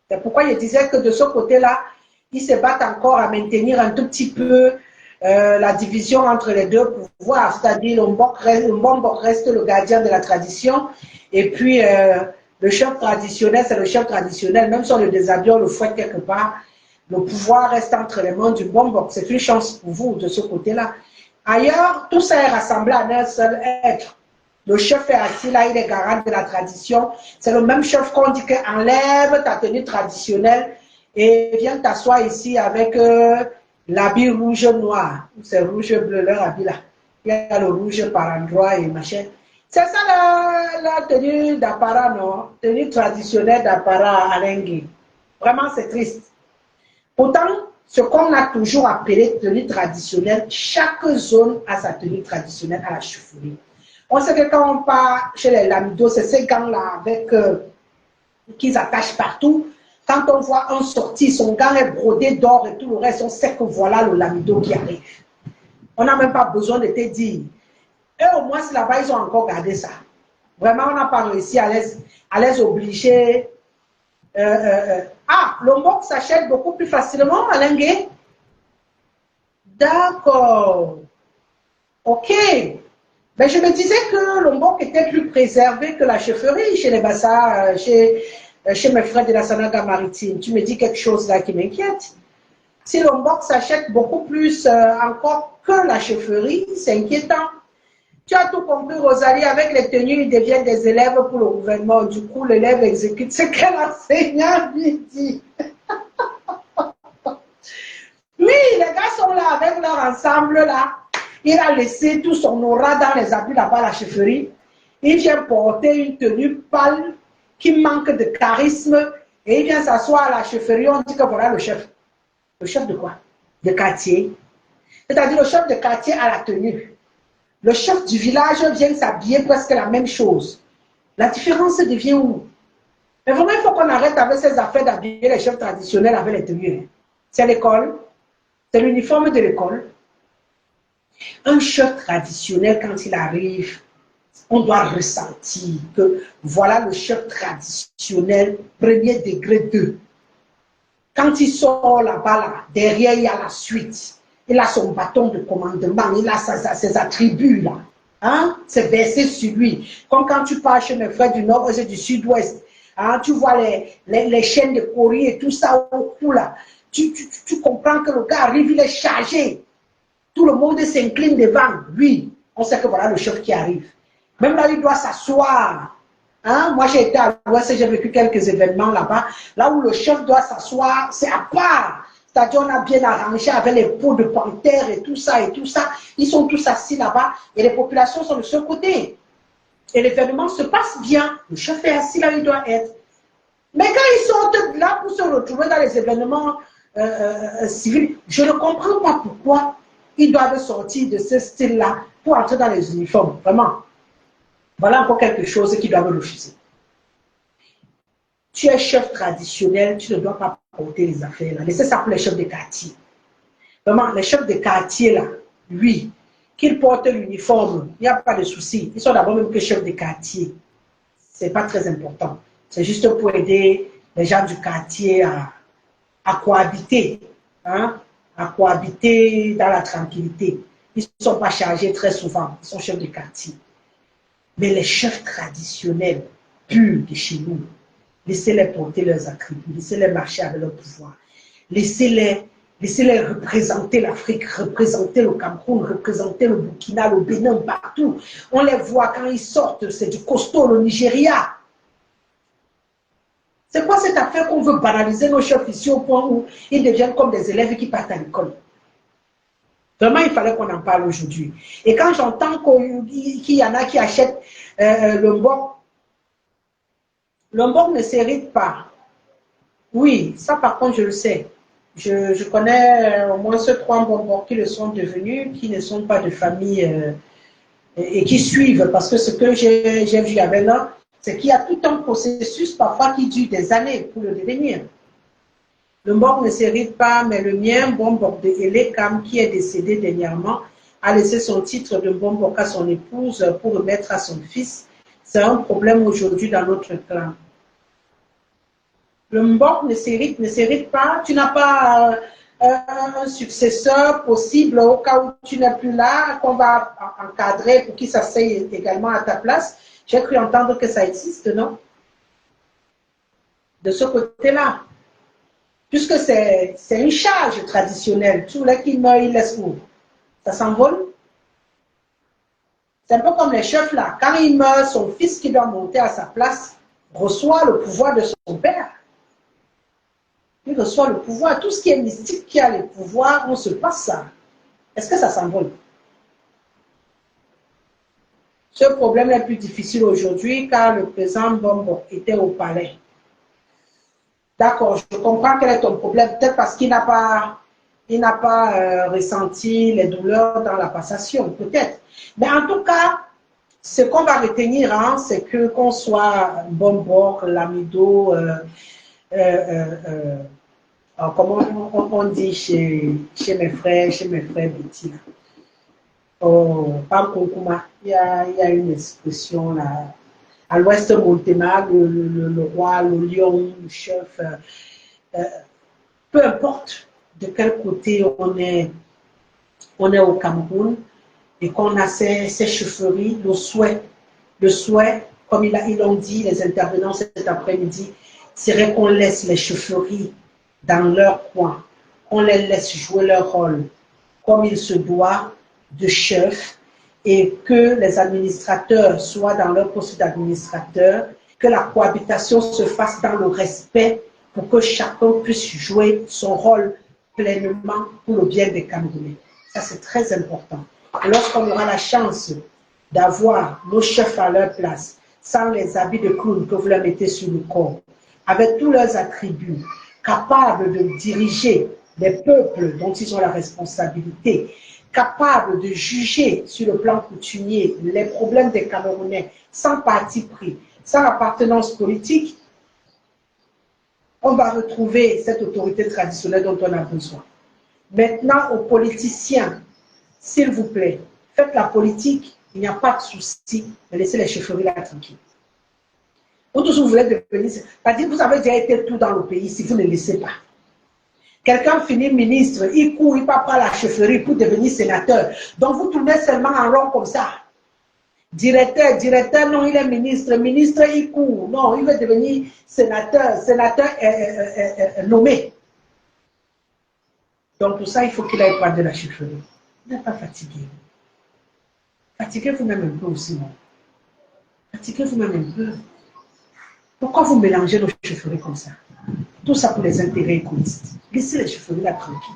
C'est pourquoi je disais que de ce côté-là, ils se battent encore à maintenir un tout petit peu la division entre les deux pouvoirs, c'est-à-dire le Mbombok reste le gardien de la tradition, et puis le chef traditionnel, c'est le chef traditionnel, même si on le déshabille, on le fouette quelque part, le pouvoir reste entre les mains du Mbombok. C'est une chance pour vous de ce côté-là. Ailleurs, tout ça est rassemblé en un seul être. Le chef est assis là, il est garant de la tradition. C'est le même chef qu'on dit que enlève ta tenue traditionnelle et viens t'asseoir ici avec l'habit rouge-noir. C'est rouge-bleu, leur habit là. Il y a le rouge par endroit et machin. C'est ça la tenue d'apparat, non? Tenue traditionnelle d'apparat à Lengue. Vraiment, c'est triste. Pourtant, ce qu'on a toujours appelé tenue traditionnelle, chaque zone a sa tenue traditionnelle à la chefferie. On sait que quand on part chez les Lamido, c'est ces gants-là avec qu'ils attachent partout. Quand on voit un sorti, son gant est brodé d'or et tout le reste, on sait que voilà le Lamido qui arrive. On n'a même pas besoin de te dire. Et au moins, là-bas, ils ont encore gardé ça. Vraiment, on n'a pas réussi à les obliger. Le Mbok s'achète beaucoup plus facilement, Malingue. D'accord. Ok. Mais je me disais que le Mbok était plus préservé que la chefferie chez les Bassa, chez mes frères de la Sanaga maritime. Tu me dis quelque chose là qui m'inquiète. Si le Mbok s'achète beaucoup plus encore que la chefferie, c'est inquiétant. Tu as tout compris, Rosalie, avec les tenues, ils deviennent des élèves pour le gouvernement. Du coup, l'élève exécute ce que l'enseignant lui dit. Oui, les gars sont là avec leur ensemble là. Il a laissé tout son aura dans les habits là-bas à la chefferie. Il vient porter une tenue pâle qui manque de charisme et il vient s'asseoir à la chefferie. On dit que voilà le chef. Le chef de quoi? De quartier. C'est-à-dire le chef de quartier à la tenue. Le chef du village vient s'habiller presque la même chose. La différence devient où? Mais vraiment, il faut qu'on arrête avec ces affaires d'habiller les chefs traditionnels avec les tenues. C'est l'école. C'est l'uniforme de l'école. Un chef traditionnel, quand il arrive, on doit ressentir que voilà le chef traditionnel premier degré 2. Quand il sort là-bas, là, derrière, il y a la suite. Il a son bâton de commandement, il a ses attributs là. Hein? C'est versé sur lui. Comme quand tu pars chez mes frères du nord et du sud-ouest. Hein? Tu vois les chaînes de courrier et tout ça au cou là. Tu comprends que le gars arrive, il est chargé. Tout le monde s'incline devant lui. On sait que voilà le chef qui arrive. Même là, il doit s'asseoir. Hein? Moi, j'ai été à l'ouest et j'ai vécu quelques événements là-bas. Là où le chef doit s'asseoir, c'est à part. C'est-à-dire, on a bien arrangé avec les peaux de panthère et tout ça et tout ça. Ils sont tous assis là-bas et les populations sont de ce côté. Et l'événement se passe bien. Le chef est assis là où il doit être. Mais quand ils sortent là pour se retrouver dans les événements civils, je ne comprends pas pourquoi ils doivent sortir de ce style-là pour entrer dans les uniformes. Vraiment. Voilà encore quelque chose qu'ils doivent refuser. Tu es chef traditionnel, tu ne dois pas porter les affaires là. Laissez ça pour les chefs de quartier. Vraiment, les chefs de quartier là, lui, qu'ils portent l'uniforme, il n'y a pas de souci. Ils sont d'abord même que chefs de quartier. Ce n'est pas très important. C'est juste pour aider les gens du quartier à cohabiter. Hein? À cohabiter dans la tranquillité. Ils ne sont pas chargés très souvent. Ils sont chefs de quartier. Mais les chefs traditionnels, purs de chez nous, laissez-les porter leurs attributs, laissez-les marcher avec leur pouvoir, laissez-les représenter l'Afrique, représenter le Cameroun, représenter le Burkina, le Bénin, partout. On les voit quand ils sortent, c'est du costaud, le Nigeria. C'est quoi cette affaire qu'on veut banaliser nos chefs ici au point où ils deviennent comme des élèves qui partent à l'école? Vraiment, il fallait qu'on en parle aujourd'hui. Et quand j'entends qu'il y en a qui achètent le Mbok ne s'hérite pas. Oui, ça par contre, je le sais. Je connais au moins ceux 3 Mbok qui le sont devenus, qui ne sont pas de famille et qui suivent. Parce que ce que j'ai vu avec là, c'est qu'il y a tout un processus parfois qui dure des années pour le devenir. Le Mbok ne s'hérite pas, mais le mien, Mbok de Elekam, qui est décédé dernièrement, a laissé son titre de Mbok à son épouse pour remettre à son fils. C'est un problème aujourd'hui dans notre clan. Le Mbok ne s'hérite pas. Tu n'as pas un successeur possible au cas où tu n'es plus là, qu'on va encadrer pour qu'il s'asseye également à ta place. J'ai cru entendre que ça existe, non? De ce côté-là. Puisque c'est une charge traditionnelle. Tous les qui meurent, ils laissent où? Ça s'envole. C'est un peu comme les chefs là. Quand il meurt, son fils qui doit monter à sa place reçoit le pouvoir de son père. Il reçoit le pouvoir. Tout ce qui est mystique, qui a le pouvoir, on se passe ça. Est-ce que ça s'envole? Ce problème est plus difficile aujourd'hui car le président Bongo était au palais. D'accord, je comprends quel est ton problème. Peut-être parce qu'il n'a pas, ressenti les douleurs dans la passation, peut-être. Mais en tout cas, ce qu'on va retenir, hein, c'est que qu'on soit Bongo, Lamido, comment on dit chez mes frères Betty. Oh, pas Konkuma. Il y a une expression là. À l'ouest Montena, le roi, le lion, le chef, peu importe de quel côté on est au Cameroun et qu'on a ces chaufferies, le souhait, comme ils l'ont dit, les intervenants cet après-midi, serait qu'on laisse les chaufferies dans leur coin, qu'on les laisse jouer leur rôle comme il se doit de chef et que les administrateurs soient dans leur poste d'administrateur, que la cohabitation se fasse dans le respect pour que chacun puisse jouer son rôle pleinement pour le bien des Camerounais. Ça, c'est très important. Et lorsqu'on aura la chance d'avoir nos chefs à leur place, sans les habits de clown que vous leur mettez sur le corps, avec tous leurs attributs, capables de diriger les peuples dont ils ont la responsabilité, capables de juger sur le plan coutumier les problèmes des Camerounais sans parti pris, sans appartenance politique, on va retrouver cette autorité traditionnelle dont on a besoin. Maintenant, aux politiciens, s'il vous plaît, faites la politique, il n'y a pas de souci, mais laissez les chefferies là tranquilles. Vous tous, vous voulez devenir, c'est-à-dire que vous avez déjà été tout dans le pays si vous ne laissez pas. Quelqu'un finit ministre, il court, il part par la chefferie pour devenir sénateur. Donc vous tournez seulement en rond comme ça. Directeur, non, il est ministre, il court. Non, il veut devenir sénateur est nommé. Donc pour ça, il faut qu'il aille prendre de la chefferie. Vous n'êtes pas fatigué. Fatiguez-vous même un peu aussi, non? Fatiguez-vous même un peu. Pourquoi vous mélangez nos chefferies comme ça? Tout ça pour les intérêts égoïstes. Laissez les chefferies là tranquilles.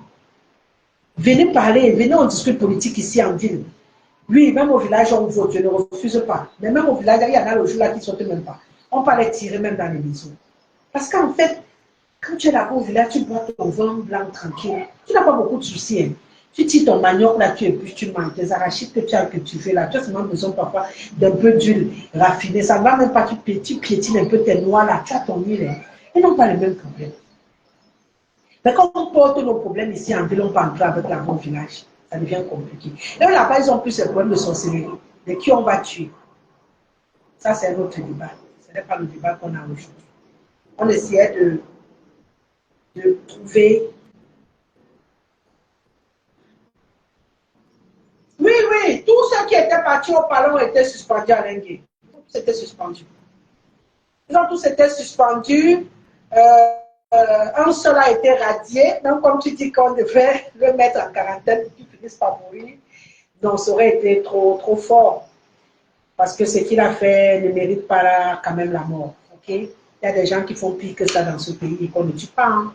Venez parler, venez on discute politique ici en ville. Lui, même au village, on vote, je ne refuse pas. Mais même au village, il y en a le jour là qui ne sautent même pas. On peut les tirer même dans les maisons. Parce qu'en fait, quand tu es là-bas au village, tu bois ton vin blanc tranquille. Tu n'as pas beaucoup de soucis. Hein. Tu tires ton manioc là, tu épluches, tu manges. Tes arachides que tu fais là, tu as seulement besoin parfois d'un peu d'huile raffinée. Ça ne va même pas, tu piétines un peu tes noix là, tu as ton huile. Hein. Ils n'ont pas les mêmes problèmes. Mais quand on porte nos problèmes ici en ville, on peut entrer avec la bonne village. Ça devient compliqué. Et là-bas, ils ont plus ces problèmes de sorcellerie. De qui on va tuer. Ça, c'est un autre débat. Ce n'est pas le débat qu'on a aujourd'hui. On essayait de trouver... Oui, tous ceux qui étaient partis au palais ont été suspendus à Lengue. C'était suspendu. Ils ont tous été suspendus. Un seul a été radié. Donc, comme tu dis qu'on devait le mettre en quarantaine pour qu'il finisse par mourir, donc ça aurait été trop fort. Parce que ce qu'il a fait ne mérite pas quand même la mort. Okay? Il y a des gens qui font pire que ça dans ce pays et qu'on ne tue pas. Hein?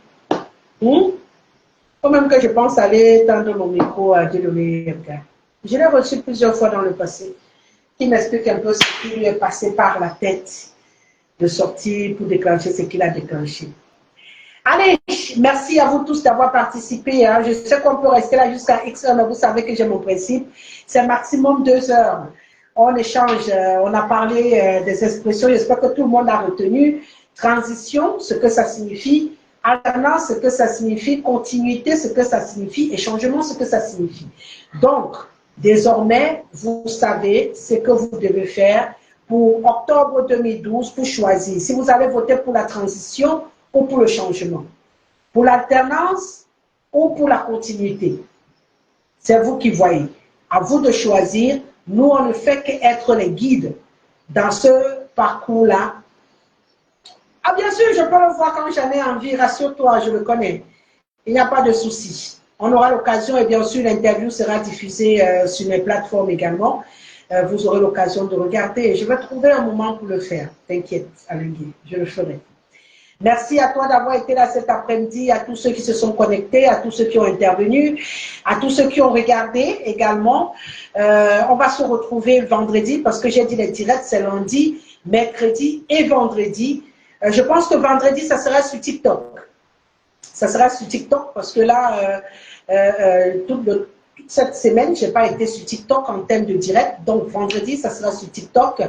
Quand même que je pense aller tendre mon micro à Dieudonné. Je l'ai reçu plusieurs fois dans le passé. Qui m'explique un peu ce qui lui est passé par la tête de sortir pour déclencher ce qu'il a déclenché. Allez, merci à vous tous d'avoir participé. Hein. Je sais qu'on peut rester là jusqu'à X heures, mais vous savez que j'ai mon principe. C'est maximum 2 heures. On échange, on a parlé des expressions. J'espère que tout le monde a retenu. Transition, ce que ça signifie. Alternance, ce que ça signifie. Continuité, ce que ça signifie. Et changement, ce que ça signifie. Donc, désormais, vous savez ce que vous devez faire pour octobre 2012 pour choisir si vous allez voter pour la transition ou pour le changement. Pour l'alternance, ou pour la continuité. C'est vous qui voyez. À vous de choisir. Nous, on ne fait qu'être les guides dans ce parcours-là. Ah, bien sûr, je peux le voir quand j'en ai envie. Rassure-toi, je le connais. Il n'y a pas de souci. On aura l'occasion et bien sûr, l'interview sera diffusée sur mes plateformes également. Vous aurez l'occasion de regarder. Je vais trouver un moment pour le faire. T'inquiète, Alain Guy, je le ferai. Merci à toi d'avoir été là cet après-midi, à tous ceux qui se sont connectés, à tous ceux qui ont intervenu, à tous ceux qui ont regardé également. On va se retrouver vendredi parce que j'ai dit les directs, c'est lundi, mercredi et vendredi. Je pense que vendredi, ça sera sur TikTok. Ça sera sur TikTok parce que là, toute cette semaine, je n'ai pas été sur TikTok en thème de direct. Donc, vendredi, ça sera sur TikTok.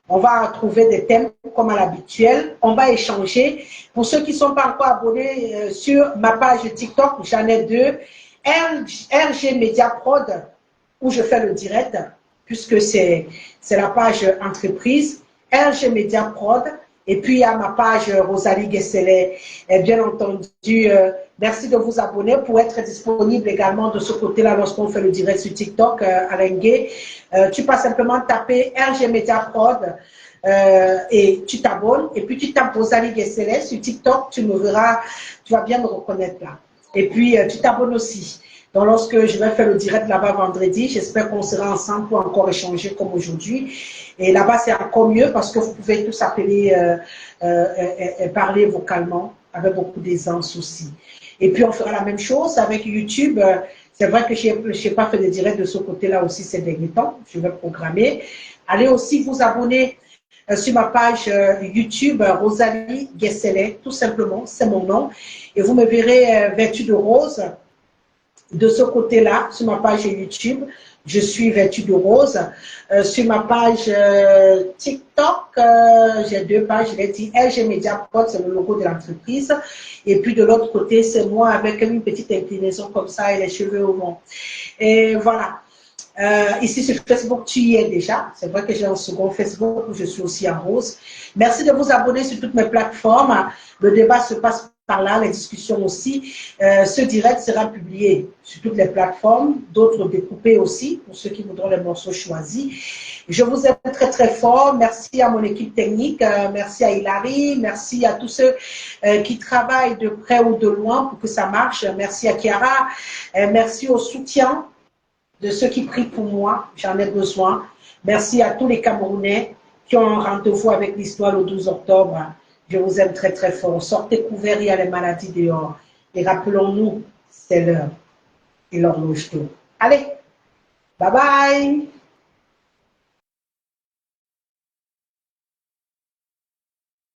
On va trouver des thèmes comme à l'habituel. On va échanger. Pour ceux qui ne sont pas encore abonnés sur ma page TikTok, j'en ai deux. RG Media Prod, où je fais le direct, puisque c'est la page entreprise. RG Media Prod. Et puis, il y a ma page Rosalie Guesselet. Et bien entendu, merci de vous abonner pour être disponible également de ce côté-là lorsqu'on fait le direct sur TikTok, Alain Gay. Tu peux simplement taper RG Media Prod et tu t'abonnes. Et puis, tu tapes Rosalie Guesselet sur TikTok, tu me verras, tu vas bien me reconnaître là. Et puis, tu t'abonnes aussi. Donc, lorsque je vais faire le direct là-bas vendredi, j'espère qu'on sera ensemble pour encore échanger comme aujourd'hui. Et là-bas, c'est encore mieux parce que vous pouvez tous appeler et parler vocalement avec beaucoup d'aisance aussi. Et puis, on fera la même chose avec YouTube. C'est vrai que je n'ai pas fait de direct de ce côté-là aussi ces derniers temps. Je vais programmer. Allez aussi vous abonner sur ma page YouTube, Rosalie Guesselet, tout simplement, c'est mon nom. Et vous me verrez vêtue de rose. De ce côté-là, sur ma page YouTube, je suis vêtue de rose. Sur ma page TikTok, j'ai deux pages, je l'ai dit, LG Media Prod, c'est le logo de l'entreprise. Et puis de l'autre côté, c'est moi avec une petite inclinaison comme ça et les cheveux au vent. Et voilà. Ici sur Facebook, tu y es déjà. C'est vrai que j'ai un second Facebook où je suis aussi en rose. Merci de vous abonner sur toutes mes plateformes. Le débat se passe par là, les discussions aussi. Ce direct sera publié sur toutes les plateformes, d'autres découpés aussi, pour ceux qui voudront les morceaux choisis. Je vous aime très très fort. Merci à mon équipe technique, merci à Hilary, merci à tous ceux qui travaillent de près ou de loin pour que ça marche. Merci à Chiara, merci au soutien de ceux qui prient pour moi, j'en ai besoin. Merci à tous les Camerounais qui ont un rendez-vous avec l'histoire le 12 octobre. Je vous aime très très fort. Sortez couverts, il y a les maladies dehors. Et rappelons-nous, c'est l'heure et l'horloge d'eau. Allez, bye bye.